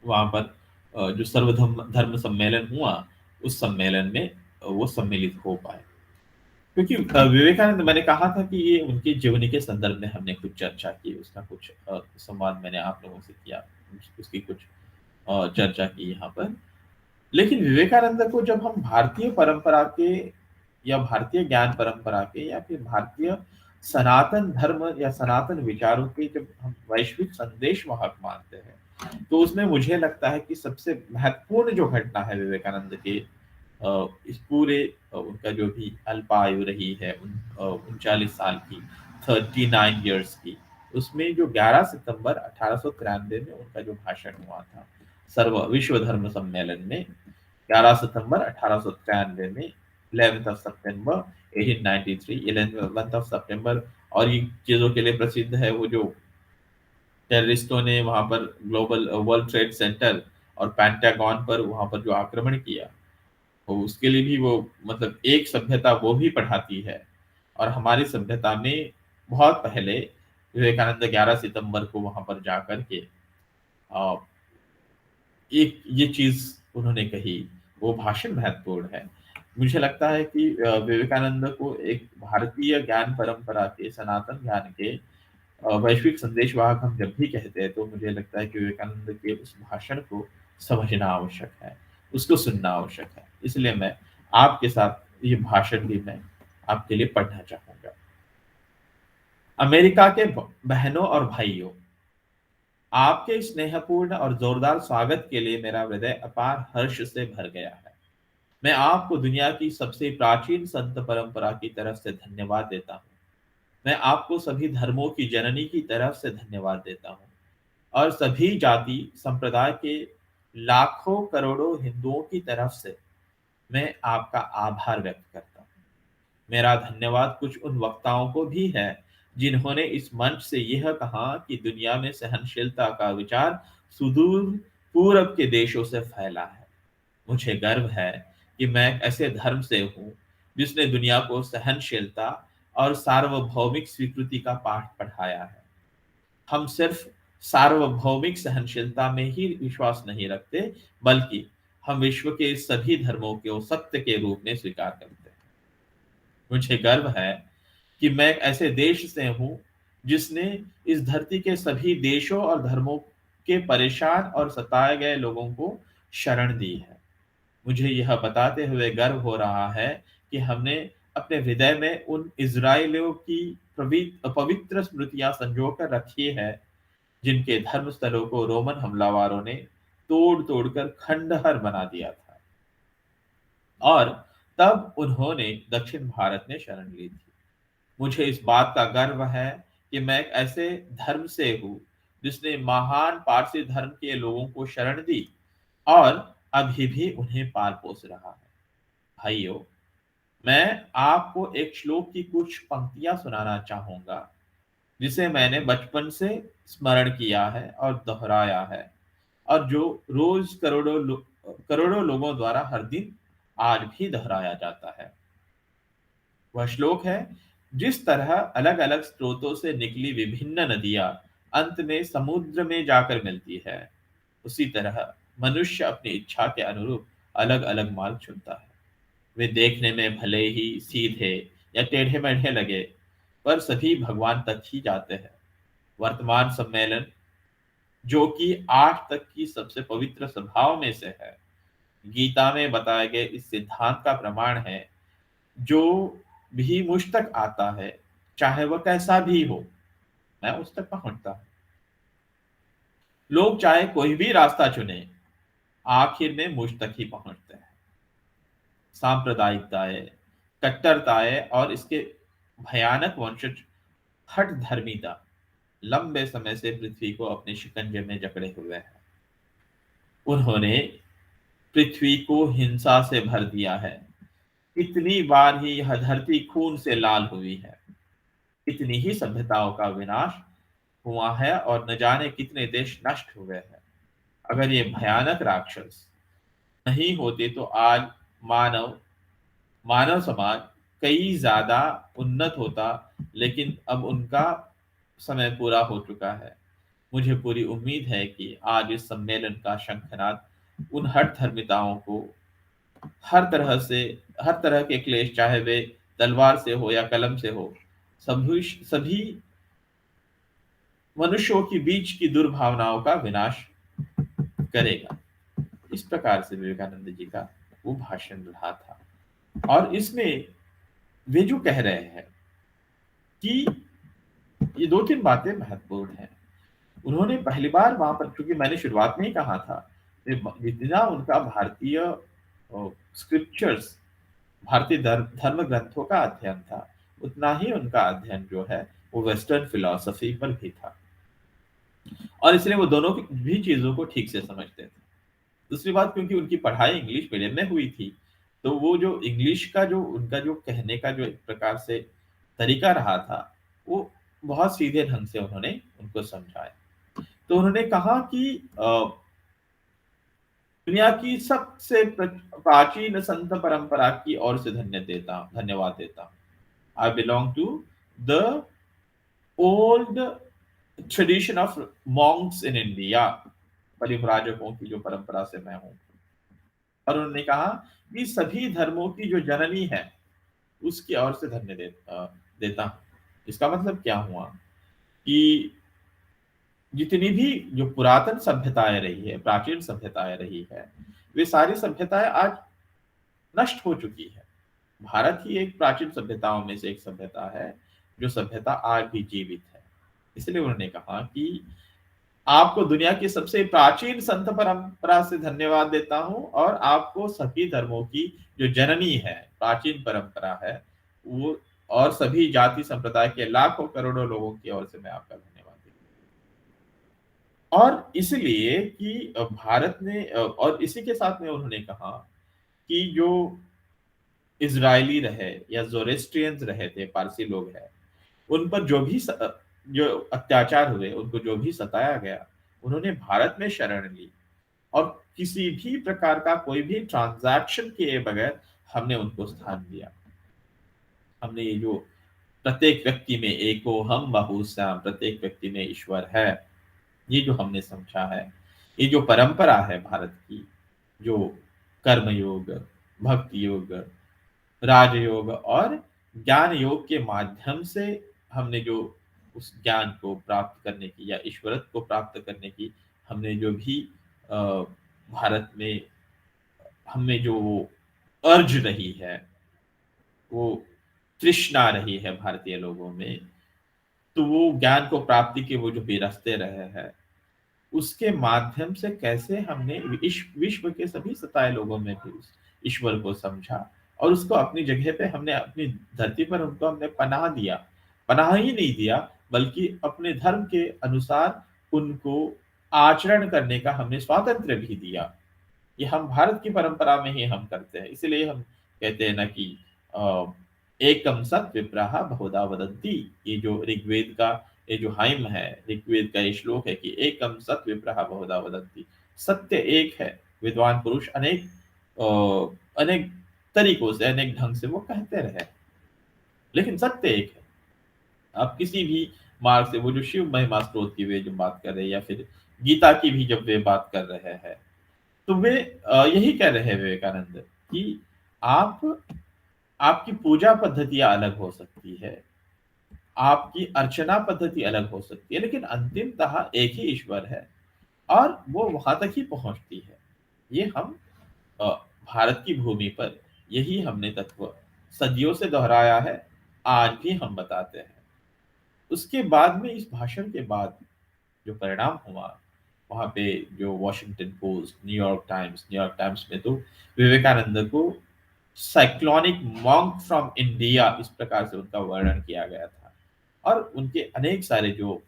वहां पर जो सर्वधर्म धर्म सम्मेलन हुआ, उस सम्मेलन में वो सम्मिलित हो पाए। क्योंकि विवेकानंद, मैंने कहा था कि ये उनकी जीवनी के संदर्भ में हमने कुछ चर्चा की, उसका कुछ संवाद मैंने आप लोगों से किया, उसकी कुछ चर्चा की यहाँ पर। लेकिन विवेकानंद को जब हम भारतीय परंपरा के या भारतीय ज्ञान परंपरा के या फिर भारतीय सनातन धर्म या सनातन विचारों के जब हम वैश्विक संदेश वाहक मानते हैं, तो उसमें मुझे लगता है कि सबसे महत्वपूर्ण जो घटना है विवेकानंद के इस पूरे उनका जो भी अल्पायु रही है 39 साल की, 39 ईयर्स की, उसमें जो 11 सितंबर 1893 में उनका जो भाषण हुआ था सर्व विश्व धर्म सम्मेलन में, 11 सितंबर 1893 में, 11th of September 1893, 11th of September। और ये चीजों के लिए प्रसिद्ध है वो जो टेररिस्टों ने वहां पर ग्लोबल वर्ल्ड ट्रेड सेंटर और पेंटागन पर वहां पर जो आक्रमण किया, तो उसके लिए भी वो मतलब एक सभ्यता वो भी पढ़ाती है। और हमारी सभ्यता में बहुत पहले विवेकानंद 11 सितंबर को वहां पर जाकर के अ, एक ये चीज उन्होंने कही, वो भाषण महत्वपूर्ण है। मुझे लगता है कि विवेकानंद को एक भारतीय ज्ञान परंपरा के सनातन ज्ञान के वैश्विक संदेशवाहक हम जब भी कहते हैं, तो मुझे लगता है कि विवेकानंद के उस भाषण को समझना आवश्यक है, उसको सुनना आवश्यक है। इसलिए मैं आपके साथ ये भाषण भी मैं आपके लिए पढ़ना चाहूंगा। अमेरिका के बहनों और भाइयों, आपके स्नेहपूर्ण और जोरदार स्वागत के लिए मेरा हृदय अपार हर्ष से भर गया है। मैं आपको दुनिया की सबसे प्राचीन संत परंपरा की तरफ से धन्यवाद देता हूँ। मैं आपको सभी धर्मों की जननी की तरफ से धन्यवाद देता हूँ और सभी जाति संप्रदाय के लाखों करोड़ों हिंदुओं की तरफ से मैं आपका आभार व्यक्त करता हूँ। मेरा धन्यवाद कुछ उन वक्ताओं को भी है जिन्होंने इस मंच से यह कहा कि दुनिया में सहनशीलता का विचार सुदूर पूरब के देशों से फैला है। मुझे गर्व है कि मैं एक ऐसे धर्म से हूँ जिसने दुनिया को सहनशीलता और सार्वभौमिक स्वीकृति का पाठ पढ़ाया है। हम सिर्फ सार्वभौमिक सहनशीलता में ही विश्वास नहीं रखते, बल्कि हम विश्व के सभी धर्मों को सत्य के रूप में स्वीकार करते हैं। मुझे गर्व है कि मैं एक ऐसे देश से हूँ जिसने इस धरती के सभी देशों और धर्मों के परेशान और सताए गए लोगों को शरण दी है। मुझे यह बताते हुए गर्व हो रहा है कि हमने अपने हृदय में उन इज़राइलियों की पवित्र स्मृतियां संजो कर रखी है जिनके धर्म स्थलों को रोमन हमलावरों ने तोड़ तोड़कर खंडहर बना दिया था और तब उन्होंने दक्षिण भारत में शरण ली थी। मुझे इस बात का गर्व है कि मैं एक ऐसे धर्म से हूँ जिसने महान पारसी धर्म के लोगों को शरण दी और अभी भी उन्हें पाल पोस रहा है। भाइयों, मैं आपको एक श्लोक की कुछ पंक्तियां सुनाना चाहूंगा जिसे मैंने बचपन से स्मरण किया है और दोहराया है, और जो रोज करोड़ों लोगों द्वारा हर दिन आज भी दोहराया जाता है। वह श्लोक है, जिस तरह अलग अलग स्रोतों से निकली विभिन्न नदियां अंत में समुद्र में जाकर मिलती है, उसी तरह मनुष्य अपनी इच्छा के अनुरूप अलग अलग मार्ग चुनता है। वे देखने में भले ही सीधे या टेढ़े मेढ़े लगे, पर सभी भगवान तक ही जाते हैं। वर्तमान सम्मेलन, जो कि 8 तक की सबसे पवित्र सभाओं में से है, गीता में बताए गए इस सिद्धांत का प्रमाण है। जो भी मुझ तक आता है, चाहे वह कैसा भी हो, मैं उस तक पहुंचता हूँ। लोग चाहे कोई भी रास्ता चुने, आखिर में मुझ तक ही पहुंचते हैं। सांप्रदायिकताएं, कट्टरताएं और इसके भयानक वंशज हठ धर्मिता लंबे समय से पृथ्वी को अपने शिकंजे में जकड़े हुए हैं। उन्होंने पृथ्वी को हिंसा से भर दिया है। इतनी बार ही यह धरती खून से लाल हुई है। इतनी ही सभ्यताओं का विनाश हुआ है और न जाने कितने देश नष्ट हुए हैं। अगर ये भयानक राक्षस नहीं होते तो आज मानव मानव समाज कई ज्यादा उन्नत होता, लेकिन अब उनका समय पूरा हो चुका है। मुझे पूरी उम्मीद है कि आज इस सम्मेलन का शंखनाद उन हठ धर्मिताओं को हर तरह से, हर तरह के क्लेश, चाहे वे तलवार से हो या कलम से हो, सभी सभी मनुष्यों के बीच की दुर्भावनाओं का विनाश करेगा। इस प्रकार से विवेकानंद जी का वो भाषण रहा था। और इसमें वे जो कह रहे हैं कि ये 2-3 बातें महत्वपूर्ण हैं। उन्होंने पहली बार वहाँ पर, क्योंकि मैंने शुरुआत में ही कहा था, जितना उनका भारतीय स्क्रिप्चर्स, भारतीय धर्म ग्रंथों का अध्ययन था, उतना ही उनका अध्ययन जो है वो वेस्टर्न फिलॉसफी पर भी था। और इसलिए वो दोनों भी चीजों को ठीक से समझते थे। दूसरी बात, क्योंकि उनकी पढ़ाई इंग्लिश मीडियम में हुई थी, तो वो जो इंग्लिश का जो उनका जो कहने का जो एक प्रकार से तरीका रहा था, वो बहुत सीधे ढंग से उन्होंने उनको समझाया। तो उन्होंने कहा कि दुनिया की सबसे प्राचीन संत परंपरा की ओर से धन्यवाद देता हूँ। I belong to the old tradition of monks in India, परिव्राजकों की जो परंपरा से मैं हूँ। और उन्होंने कहा कि सभी धर्मों की जो जननी है, उसकी ओर से देता हूँ। इसका मतलब क्या हुआ कि जितनी भी जो पुरातन सभ्यताएं रही है, प्राचीन सभ्यताएं रही है, वे सारी सभ्यताएं आज नष्ट हो चुकी है। भारत ही एक प्राचीन सभ्यताओं में से एक सभ्यता है, जो सभ्यता आज भी जीवित है। इसलिए उन्होंने कहा कि आपको दुनिया की सबसे प्राचीन संत परंपरा से धन्यवाद देता हूँ, और आपको सभी धर्मों की जो जननी है, प्राचीन परंपरा है, वो और सभी जाति संप्रदाय के लाखों करोड़ों लोगों की ओर से मैं आपका धन्यवाद देता हूँ। और इसलिए कि भारत ने और इसी के साथ में उन्होंने कहा कि जो इजरायली रहे या जोरेस्ट्रियंस रहे थे, पारसी लोग हैं, उन पर जो अत्याचार हुए, उनको जो भी सताया गया, उन्होंने भारत में शरण ली। और किसी भी प्रकार का कोई भी ट्रांजैक्शन किए बगैर हमने उनको स्थान दिया। हमने ये जो प्रत्येक व्यक्ति में एको हम बहुश्याम, प्रत्येक व्यक्ति में ईश्वर है, ये जो हमने समझा है, ये जो परंपरा है भारत की, जो कर्म योग, भक्ति योग, राजयोग और ज्ञान योग के माध्यम से हमने जो उस ज्ञान को प्राप्त करने की या ईश्वरत्व को प्राप्त करने की हमने जो भी भारत में हमें जो वो अर्ज रही है, वो तृष्णा रही है भारतीय लोगों में, तो वो ज्ञान को प्राप्ति के वो जो भी रास्ते रहे हैं, उसके माध्यम से कैसे हमने विश्व के सभी सताए लोगों में भी उस ईश्वर को समझा, और उसको अपनी जगह पे हमने अपनी धरती पर उनको हमने पनाह दिया। पनाह ही नहीं दिया, बल्कि अपने धर्म के अनुसार उनको आचरण करने का हमने स्वातंत्र्य भी दिया। ये हम भारत की परंपरा में ही हम करते हैं। इसलिए हम कहते हैं ना कि अ, एकम सत विप्रहा बहुधा वदन्ति। ये जो ऋग्वेद का ये जो हाइम है, ऋग्वेद का ये श्लोक है कि एकम सत विप्रहा बहुधा वदन्ति। सत्य एक है, विद्वान पुरुष अनेक तरीकों से, अनेक ढंग से वो कहते रहे, लेकिन सत्य एक है। आप किसी भी मार्ग से, वो जो शिव महिमा स्त्रोत की वे जो बात कर रहे हैं, या फिर गीता की भी जब वे बात कर रहे हैं, तो वे यही कह रहे हैं विवेकानंद कि आप आपकी पूजा पद्धतियां अलग हो सकती है, आपकी अर्चना पद्धति अलग हो सकती है, लेकिन अंतिमतः एक ही ईश्वर है, और वो वहां तक ही पहुंचती है। ये हम अ, भारत की भूमि पर यही हमने तत्व सदियों से दोहराया है, आज भी हम बताते हैं। उसके बाद में, इस भाषण के बाद जो परिणाम हुआ, वहाँ पे जो वॉशिंगटन पोस्ट, न्यूयॉर्क टाइम्स में तो विवेकानंद को साइक्लोनिक मॉन्क फ्रॉम इंडिया, इस प्रकार से उनका वर्णन किया गया था। और उनके अनेक सारे जो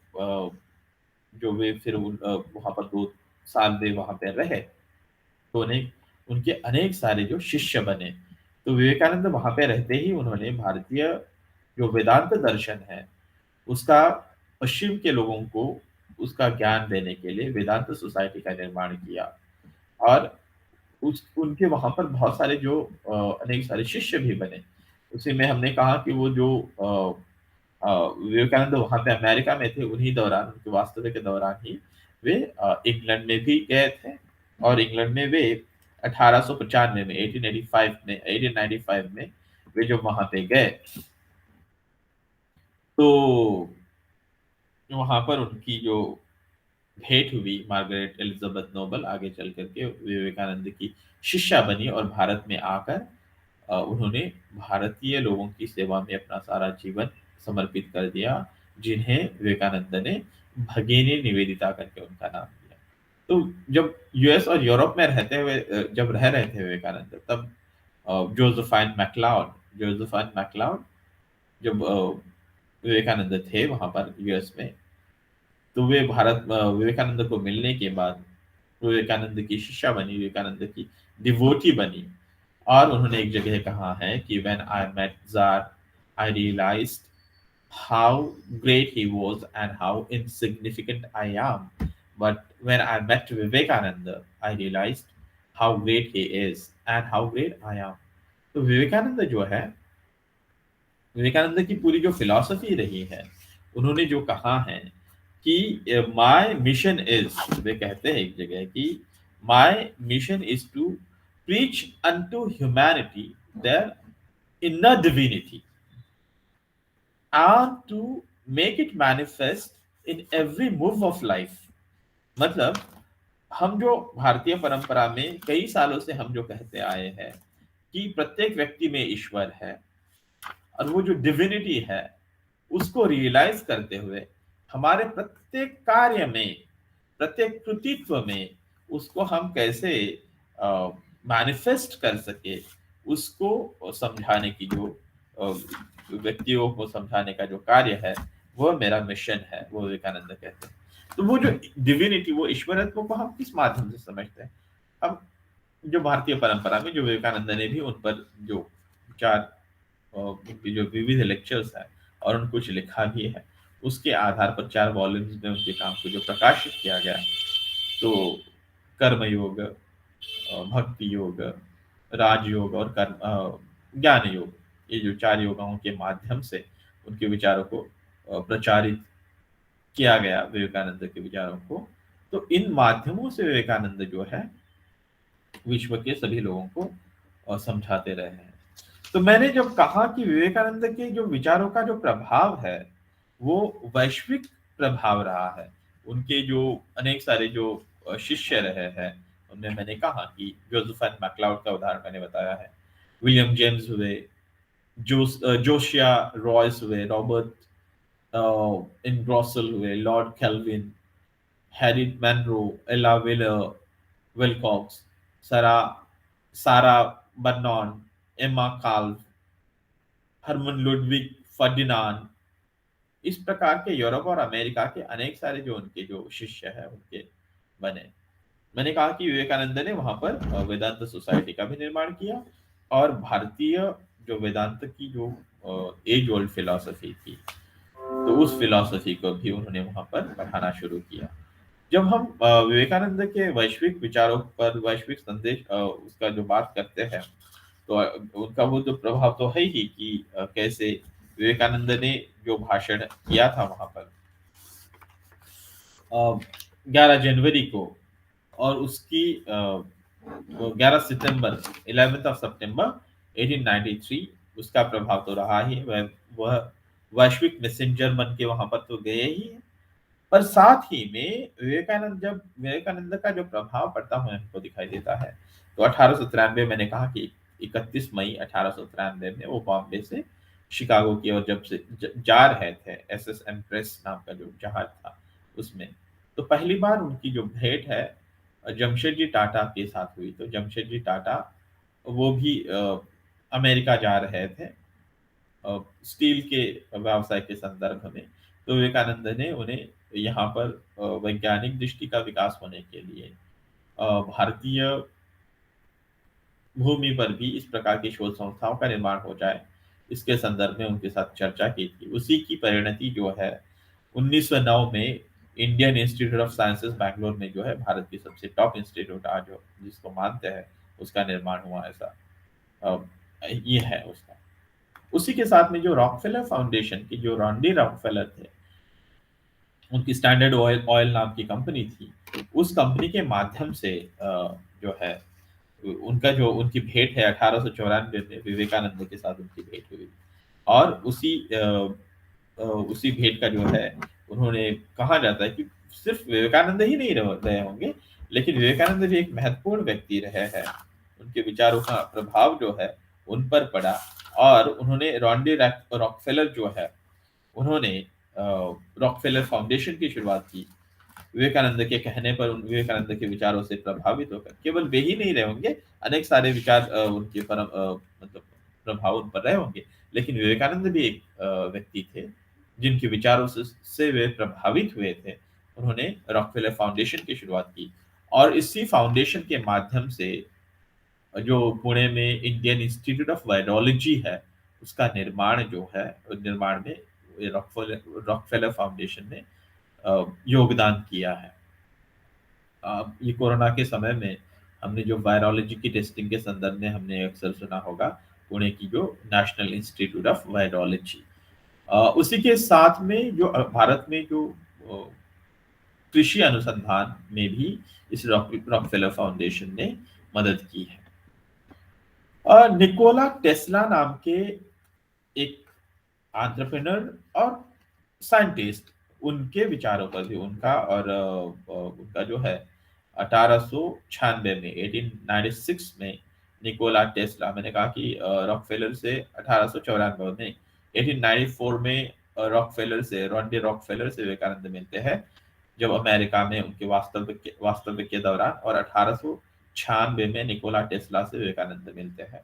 वे फिर वहाँ पर 2 साल वे वहाँ पे रहे, तो उन्हें उनके अनेक सारे जो शिष्य बने। तो विवेकानंद वहाँ पे रहते ही उन्होंने भारतीय जो वेदांत दर्शन है, उसका पश्चिम के लोगों को उसका ज्ञान देने के लिए वेदांत सोसाइटी का निर्माण किया। और उस उनके वहाँ पर बहुत सारे जो अनेक सारे शिष्य भी बने। उसी में हमने कहा कि वो जो विवेकानंद वहाँ पे अमेरिका में थे, उन्हीं दौरान, उनके वास्तव्य के दौरान ही वे इंग्लैंड में भी गए थे। और इंग्लैंड में वे 1895 में, 1895 में वे जब वहाँ पे गए, तो वहाँ पर उनकी जो भेंट हुई। मार्गरेट एलिजाबेथ नोबल आगे चल करके विवेकानंद की शिष्या बनी और भारत में आकर उन्होंने भारतीय लोगों की सेवा में अपना सारा जीवन समर्पित कर दिया, जिन्हें विवेकानंद ने भगिनी निवेदिता करके उनका नाम दिया। तो जब यूएस और यूरोप में रहते हुए जब रह रहे थे विवेकानंद, तब जोसेफाइन मैक्लाउड जब विवेकानंद थे वहां पर यूएस में, तो वे विवेकानंद को मिलने के बाद विवेकानंद की शिष्या बनी, विवेकानंद की डिवोटी बनी। और उन्होंने एक जगह कहा है कि when I met czar I realised how great he was and how insignificant I am. But when I met Vivekananda, I realized how great he is and how great I am. तो विवेकानंद जो है, विवेकानंद की पूरी जो फिलॉसफी रही है, उन्होंने जो कहा है कि माय मिशन इज, वे कहते हैं एक जगह कि my mission is to preach unto humanity their inner divinity and to make it manifest in every move of life। मतलब हम जो भारतीय परंपरा में कई सालों से हम जो कहते आए हैं कि प्रत्येक व्यक्ति में ईश्वर है, और वो जो डिविनिटी है उसको रियलाइज करते हुए हमारे प्रत्येक कार्य में, प्रत्येक कृतित्व में उसको हम कैसे मैनिफेस्ट कर सके, उसको समझाने की जो अ, व्यक्तियों को समझाने का जो कार्य है, वो मेरा मिशन है, वो विवेकानंद कहते हैं। तो वो जो डिविनिटी, वो ईश्वरत्व को हम किस माध्यम से समझते हैं? हम जो भारतीय परंपरा में जो विवेकानंद ने भी उन पर जो चार उनके जो विविध लेक्चर्स हैं और उन कुछ लिखा भी है, उसके आधार पर 4 वॉल्यूम्स में उनके काम को जो प्रकाशित किया गया। तो कर्म योग, भक्ति योग, राजयोग और ज्ञान योग, ये जो 4 योगाओं के माध्यम से उनके विचारों को प्रचारित किया गया, विवेकानंद के विचारों को। तो इन माध्यमों से विवेकानंद जो है विश्व के सभी लोगों को समझाते रहे हैं। तो मैंने जब कहा कि विवेकानंद के जो विचारों का जो प्रभाव है, वो वैश्विक प्रभाव रहा है। उनके जो अनेक सारे जो शिष्य रहे हैं, उनमें मैंने कहा कि जोसेफाइन मैक्लाउड का उदाहरण मैंने बताया है, विलियम जेम्स हुए, जोशिया रॉयस हुए, रॉबर्ट इनग्रोसल हुए, लॉर्ड केल्विन, हैरी मैनरो, एला wheeler, Wilcox, Sarah Sarah Bernhardt, Emma Calve, Hermann Ludwig Ferdinand, इस प्रकार के यूरोप और अमेरिका के अनेक सारे जो उनके जो शिष्य हैं उनके बने। मैंने कहा कि विवेकानंद ने वहां पर वेदांत सोसाइटी का भी निर्माण किया, और भारतीय जो वेदांत की जो एज ओल्ड फिलॉसफी थी, तो उस फिलॉसफी को भी उन्होंने वहां पर पढ़ाना शुरू किया। जब हम विवेकानंद के वैश्विक विचारों पर, वैश्विक संदेश उसका जो बात करते हैं, तो उनका वो जो प्रभाव तो है ही कि कैसे विवेकानंद ने जो भाषण किया था वहां पर 11 जनवरी को, और उसकी 11 सितंबर, 11 सितंबर 1893, उसका प्रभाव तो रहा ही। वह वैश्विक मैसेंजर बन के वहां पर तो गए ही हैं, पर साथ ही में विवेकानंद का जो प्रभाव पड़ता हुआ हमको दिखाई देता है, तो 1893, मैंने कहा कि 31 मई 1893 में वो बॉम्बे से शिकागो की ओर जब से जा रहे थे, एसएस एम्प्रेस नाम का जो जहाज था उसमें, तो पहली बार उनकी जो भेंट है जमशेदजी टाटा के साथ हुई। तो जमशेदजी टाटा वो भी अमेरिका जा रहे थे स्टील के व्यवसाय के संदर्भ में। तो विवेकानंद ने उन्हें यहाँ पर वैज्ञानिक दृष्टि का विकास होने के लिए भारतीय भूमि पर भी इस प्रकार की शोध संस्थाओं का निर्माण हो जाए, इसके संदर्भ में उनके साथ चर्चा की थी। उसी की परिणति जो है 1909 में Indian institute of sciences Bangalore में जो है, भारत की सबसे टॉप इंस्टीट्यूट आज जिसको मानते हैं, उसका निर्माण हुआ। ऐसा अ, ये है उसका। उसी के साथ में जो रॉकफेलर फाउंडेशन की जो रॉन्डी रॉकफेलर थे, उनकी स्टैंडर्ड ऑयल ऑयल नाम की कंपनी थी, उस कंपनी के माध्यम से जो है उनका जो उनकी भेंट है 1894 में विवेकानंद के साथ उनकी भेंट हुई। और उसी भेंट का जो है, उन्होंने, कहा जाता है कि सिर्फ विवेकानंद ही नहीं रहे होंगे, लेकिन विवेकानंद भी एक महत्वपूर्ण व्यक्ति रहे हैं। उनके विचारों का प्रभाव जो है उन पर पड़ा, और उन्होंने रॉन्डे रॉकफेलर जो है, उन्होंने रॉकफेलर फाउंडेशन की शुरुआत की। विवेकानंद के कहने पर, उन विवेकानंद के विचारों से प्रभावित होकर केवल वे ही नहीं रहे होंगे, अनेक सारे विचार उनके मतलब प्रभाव उन पर रहे होंगे, लेकिन विवेकानंद भी एक व्यक्ति थे जिनके विचारों से वे प्रभावित हुए थे। उन्होंने रॉकफेलर फाउंडेशन की शुरुआत की, और इसी फाउंडेशन के माध्यम से जो पुणे में इंडियन इंस्टीट्यूट ऑफ वायरोलॉजी है, उसका निर्माण जो है, निर्माण में रॉकफेलर फाउंडेशन ने योगदान किया है। ये कोरोना के समय में हमने जो वायरोलॉजी की टेस्टिंग के संदर्भ में हमने अक्सर सुना होगा, पुणे की जो नेशनल इंस्टीट्यूट ऑफ वायरोलॉजी, उसी के साथ में जो भारत में जो कृषि अनुसंधान में भी इस रॉकफेलर फाउंडेशन ने मदद की है। निकोला टेस्ला नाम के एक एंटरप्रेन्योर और साइंटिस्ट, उनके विचारों पर भी उनका और उनका जो है 1896 में 1896 में निकोला टेस्ला, मैंने कहा कि रॉकफेलर से 1894 में 1894 में रॉकफेलर से, रॉन्डे रॉकफेलर से विवेकानंद मिलते हैं जब अमेरिका में उनके वास्तव्य के दौरान, और 1896 में निकोला टेस्ला से विवेकानंद मिलते हैं,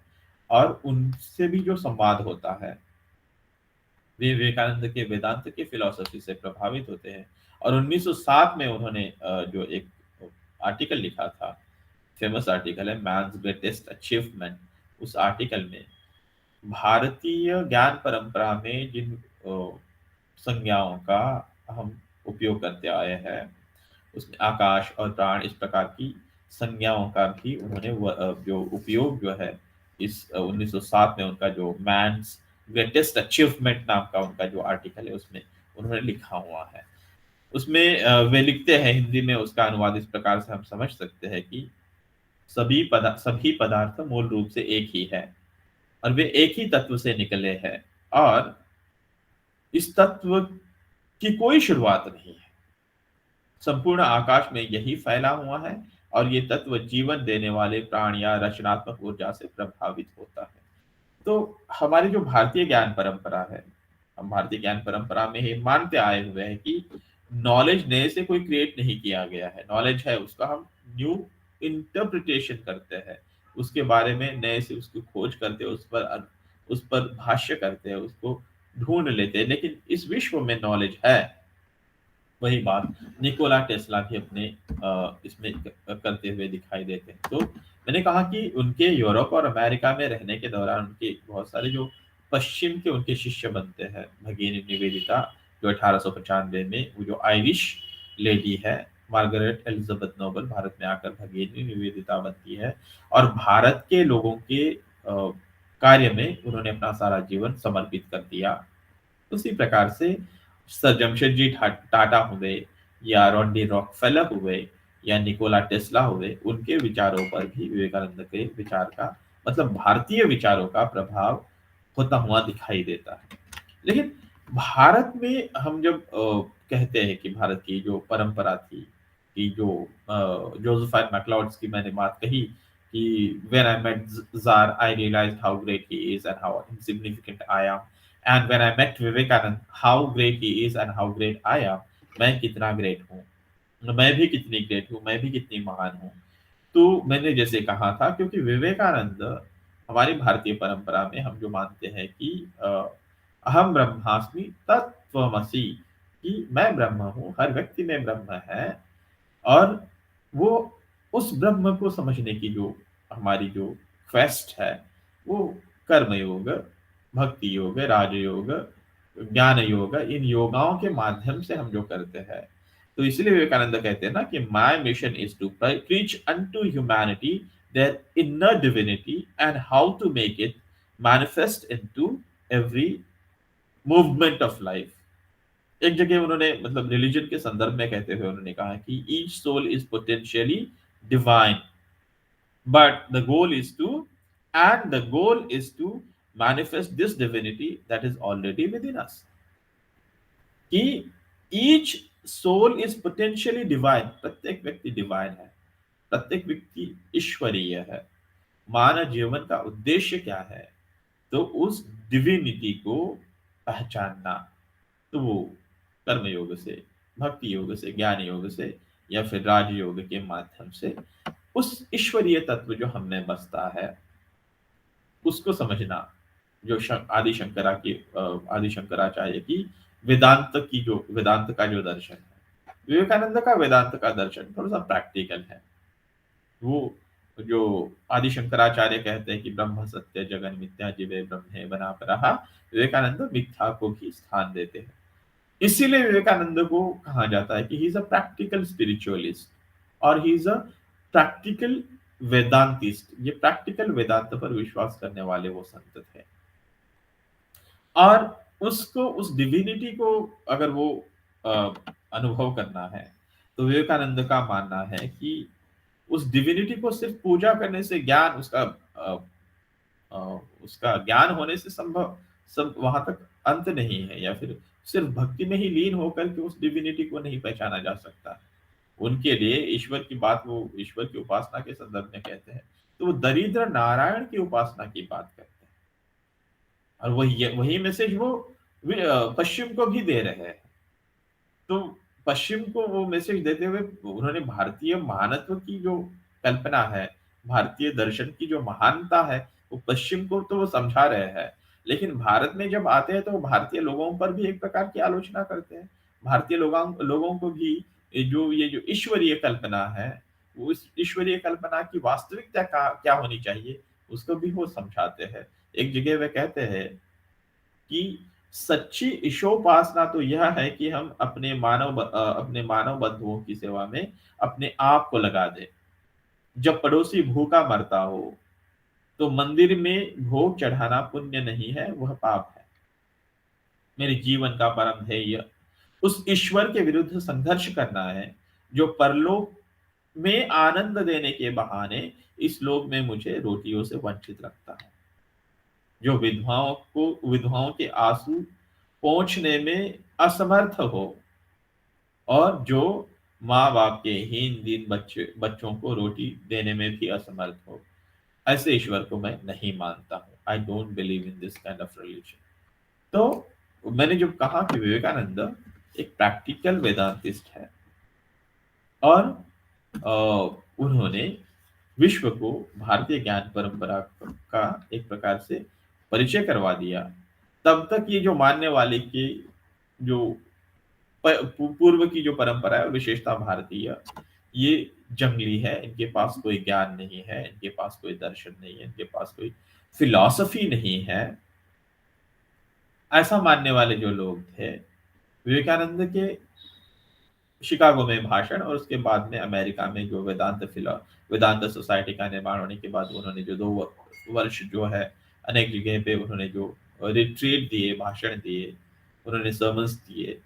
और उनसे भी जो संवाद होता है, वे विवेकानंद के वेदांत की फिलॉसफी से प्रभावित होते हैं। और 1907 में उन्होंने जो एक आर्टिकल लिखा था, फेमस आर्टिकल है मैन्स ग्रेटेस्ट अचीवमेंट, उस आर्टिकल में भारतीय ज्ञान परंपरा में जिन संज्ञाओं का हम उपयोग करते आए हैं, उसमें आकाश और प्राण, इस प्रकार की संज्ञाओं का भी उन्होंने जो उपयोग जो है, इस 1907 में उनका जो मैन्स ग्रेटेस्ट अचीवमेंट नाम का उनका जो आर्टिकल है, उसमें उन्होंने लिखा हुआ है। उसमें वे लिखते हैं, हिंदी में उसका अनुवाद इस प्रकार से हम समझ सकते हैं कि सभी पदार्थ मूल रूप से एक ही है, और वे एक ही तत्व से निकले हैं, और इस तत्व की कोई शुरुआत नहीं है। संपूर्ण आकाश में यही फैला हुआ है, और ये तत्व जीवन देने वाले प्राण या रचनात्मक ऊर्जा से प्रभावित होता है। तो हमारी जो भारतीय ज्ञान परंपरा है, हम भारतीय ज्ञान परंपरा में ही मानते आए हुए हैं कि नॉलेज नए से कोई क्रिएट नहीं किया गया है। नॉलेज है, उसका हम न्यू इंटरप्रिटेशन करते हैं, उसके बारे में नए से उसकी खोज करते हैं, उस पर भाष्य करते हैं, उसको ढूंढ लेते हैं। लेकिन इस विश्व में नॉलेज है, वही बात निकोला टेस्ला भी अपने इसमें करते हुए दिखाई देते हैं। तो मैंने कहा कि उनके यूरोप और अमेरिका में रहने के दौरान उनके बहुत सारे जो पश्चिम के उनके शिष्य बनते हैं, भगिनी निवेदिता, जो 1895 में वो जो आयरिश लेडी है, मार्गरेट एलिजाबेथ नोबल, भारत में आकर भगिनी निवेदिता बनती है, और भारत के लोगों के कार्य में उन्होंने अपना सारा जीवन समर्पित कर दिया। उसी प्रकार से सर जमशेदजी टाटा हुए, या रॉन्डी रॉकफेलर हुए, या निकोला टेस्ला हुए, उनके विचारों पर भी विवेकानंद के विचार का, मतलब भारतीय विचारों का प्रभाव होता हुआ दिखाई देता है। लेकिन भारत में हम जब कहते हैं कि भारत की जो परंपरा थी, कि जो जोसेफाइन मैक्लाउड्स की मैंने बात कही कि when I met czar I realised how great he is and how insignificant I am, and when I met Vivekananda how great he is and how great I am, मैं कितना ग्रेट हूँ, मैं भी कितनी ग्रेट हूँ, मैं भी कितनी महान हूँ। तो मैंने जैसे कहा था, क्योंकि विवेकानंद हमारी भारतीय परंपरा में हम जो मानते हैं कि अहम ब्रह्मास्मि तत्त्वमसि, कि मैं ब्रह्म हूँ, हर व्यक्ति में ब्रह्म है, और वो उस ब्रह्म को समझने की जो हमारी जो क्वेस्ट है, वो कर्म योग, भक्ति योग, राजयोग, ज्ञान योग, इन योगाओं के माध्यम से हम जो करते हैं। तो इसलिए विवेकानंद कहते हैं ना कि my mission is to preach unto humanity their inner divinity and how to make it manifest into every movement of life. एक जगह उन्होंने, मतलब रिलीजन के संदर्भ में कहते हुए उन्होंने कहा कि each soul is potentially divine, but the goal is to and the goal is to manifest this divinity that is already within us. कि each soul is potentially divine, प्रत्येक व्यक्ति डिवाइन है, प्रत्येक व्यक्ति ईश्वरीय है। मानव जीवन का उद्देश्य क्या है? तो उस डिविनिटी को पहचानना। तो वो कर्म योग से, भक्ति योग से, ज्ञान योग से, या फिर राजयोग के माध्यम से उस ईश्वरीय तत्व जो हमें बसता है उसको समझना। जो आदि शंकरा की आदि शंकराचार्य की वेदांत की जो वेदांत का जो दर्शन है, विवेकानंद का वेदांत का दर्शन थोड़ा सा प्रैक्टिकल है। वो जो आदि शंकराचार्य कहते हैं कि ब्रह्म सत्य जगन मिथ्या जीवे ब्रह्मे बना पर रहा, विवेकानंद मिथ्या को भी स्थान देते हैं। इसीलिए विवेकानंद को कहा जाता है कि he is a practical spiritualist और ही इज अ प्रैक्टिकल वेदांतिस्ट। ये प्रैक्टिकल वेदांत पर विश्वास करने वाले वो संत थे। और उसको उस डिविनिटी को अगर वो अनुभव करना है, तो विवेकानंद का मानना है कि उस डिविनिटी को सिर्फ पूजा करने से ज्ञान अ, उसका ज्ञान होने से संभव सब वहां तक अंत नहीं है, या फिर सिर्फ भक्ति में ही लीन होकर के उस डिविनिटी को नहीं पहचाना जा सकता। उनके लिए ईश्वर की बात वो ईश्वर की उपासना के संदर्भ में कहते हैं, तो वो दरिद्र नारायण की उपासना की बात करते हैं। और वही वही मैसेज वो पश्चिम को भी दे रहे हैं। तो पश्चिम को वो मैसेज देते हुए उन्होंने भारतीय महानत्व की जो कल्पना है, भारतीय दर्शन की जो महानता है, वो पश्चिम को तो वो समझा रहे हैं। लेकिन भारत में जब आते हैं तो वो भारतीय लोगों पर भी एक प्रकार की आलोचना करते हैं। भारतीय लोगों लोगों को भी ये जो ईश्वरीय कल्पना है, वो इस ईश्वरीय कल्पना की वास्तविकता क्या होनी चाहिए, उसको भी वो समझाते हैं। एक जगह वे कहते हैं कि सच्ची ईशोपासना तो यह है कि हम अपने मानव बंधुओं की सेवा में अपने आप को लगा दें। जब पड़ोसी भूखा मरता हो तो मंदिर में भोग चढ़ाना पुण्य नहीं है, वह पाप है। मेरे जीवन का परम ध्येय उस ईश्वर के विरुद्ध संघर्ष करना है जो परलोक में आनंद देने के बहाने इस लोक में मुझे रोटियों से वंचित रखता है। जो विधवाओं के आंसू पोंछने में असमर्थ हो, और जो माँ बाप के हीन दीन बच्चों को रोटी देने में भी असमर्थ हो, ऐसे ईश्वर को मैं नहीं मानता हूँ। I don't believe in this kind of religion. तो मैंने जब कहा कि विवेकानंद एक प्रैक्टिकल वेदांतिस्ट है और उन्होंने विश्व को भारतीय ज्ञान परंपरा का एक प्रकार से परिचय करवा दिया, तब तक ये जो मानने वाले की जो पूर्व की जो परंपरा है, विशेषता भारतीय, ये जंगली है, इनके पास कोई ज्ञान नहीं है, इनके पास कोई दर्शन नहीं है, इनके पास कोई फिलॉसफी नहीं है, ऐसा मानने वाले जो लोग थे, विवेकानंद के शिकागो में भाषण और उसके बाद में अमेरिका में जो वेदांत सोसाइटी का निर्माण होने के बाद उन्होंने जो 2 वर्ष जो है अनेक जगह पे उन्होंने जो रिट्रीट दिए, भाषण दिए, उन्होंने सर्मन्स दिए,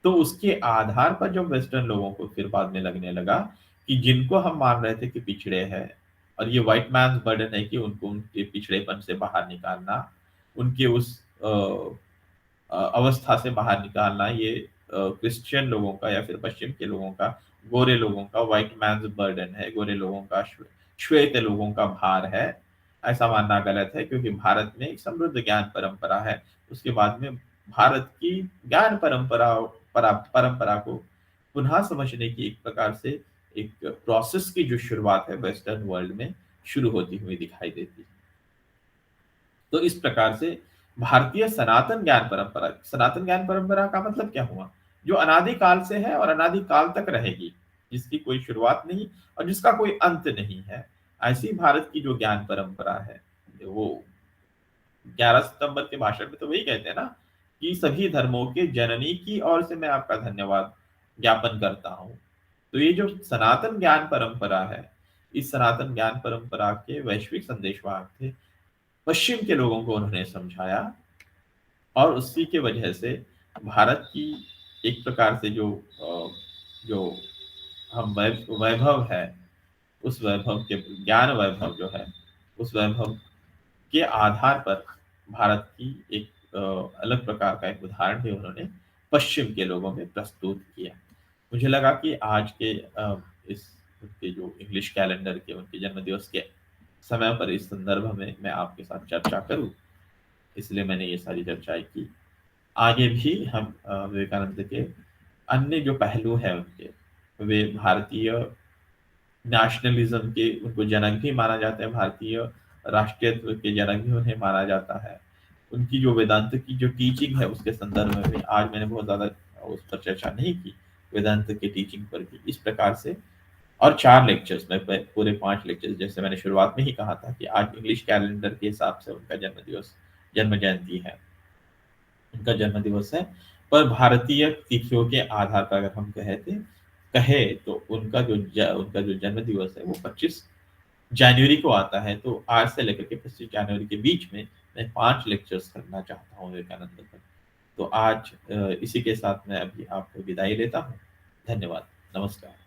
तो उसके आधार पर जो वेस्टर्न लोगों को फिर बाद में लगने लगा कि जिनको हम मान रहे थे कि पिछड़े हैं, और ये व्हाइट मैन बर्डन है कि उनको उनके पिछड़ेपन से बाहर निकालना, उनके उस अवस्था से बाहर निकालना, ये क्रिश्चियन लोगों का या फिर पश्चिम के लोगों का, गोरे लोगों का व्हाइट मैन बर्डन है, गोरे लोगों का श्वेत लोगों का भार है। ऐसा मानना गलत है, क्योंकि भारत में एक समृद्ध ज्ञान परंपरा है। उसके बाद में भारत की ज्ञान परंपरा को पुनः समझने की एक प्रकार से एक प्रोसेस की जो शुरुआत है वेस्टर्न वर्ल्ड में शुरू होती हुई दिखाई देती है। तो इस प्रकार से भारतीय सनातन ज्ञान परंपरा का मतलब क्या हुआ? जो अनादि काल से है और अनादि काल तक रहेगी, जिसकी कोई शुरुआत नहीं और जिसका कोई अंत नहीं है। ऐसी भारत की जो ज्ञान परंपरा है, वो 11 सितंबर के भाषण में तो वही कहते हैं ना कि सभी धर्मों के जननी की ओर से मैं आपका धन्यवाद ज्ञापन करता हूँ। तो ये जो सनातन ज्ञान परंपरा है, इस सनातन ज्ञान परंपरा के वैश्विक संदेशवाहक थे, पश्चिम के लोगों को उन्होंने समझाया, और उसी के वजह से भारत की एक प्रकार से जो हम वैभव है, उस वैभव के ज्ञान वैभव जो है, उस वैभव के आधार पर भारत की एक अलग प्रकार का एक उदाहरण भी उन्होंने पश्चिम के लोगों में प्रस्तुत किया। मुझे लगा कि आज के इस उनके जो इंग्लिश कैलेंडर के उनके जन्मदिवस के समय पर इस संदर्भ में मैं आपके साथ चर्चा करूँ, इसलिए मैंने ये सारी चर्चाएँ की। आगे भी हम विवेकानंद के अन्य जो पहलू हैं उनके, वे भारतीय नेशनलिज़्म के उनको जनक भी माना जाता है, भारतीय राष्ट्रीयत्व के जनक भी उन्हें माना जाता है। उनकी जो वेदांत की जो टीचिंग है उसके संदर्भ में भी आज मैंने बहुत ज़्यादा उस पर चर्चा नहीं की, वेदांत की टीचिंग पर भी। इस प्रकार से और 4 लेक्चर्स में प पूरे 5 लेक्चर्स जैसे मैंने शुरुआत में ही कहा था कि आज इंग्लिश कैलेंडर के हिसाब से उनका जन्म जयंती है, उनका जन्मदिवस है। पर भारतीय तिथियों के आधार पर अगर हम कहें तो उनका जो जन्मदिवस है वो 25 जनवरी को आता है। तो आज से लेकर के 25 जनवरी के बीच में मैं 5 लेक्चर्स करना चाहता हूँ विवेकानंद पर। तो आज इसी के साथ मैं अभी आपको विदाई लेता हूँ। धन्यवाद। नमस्कार।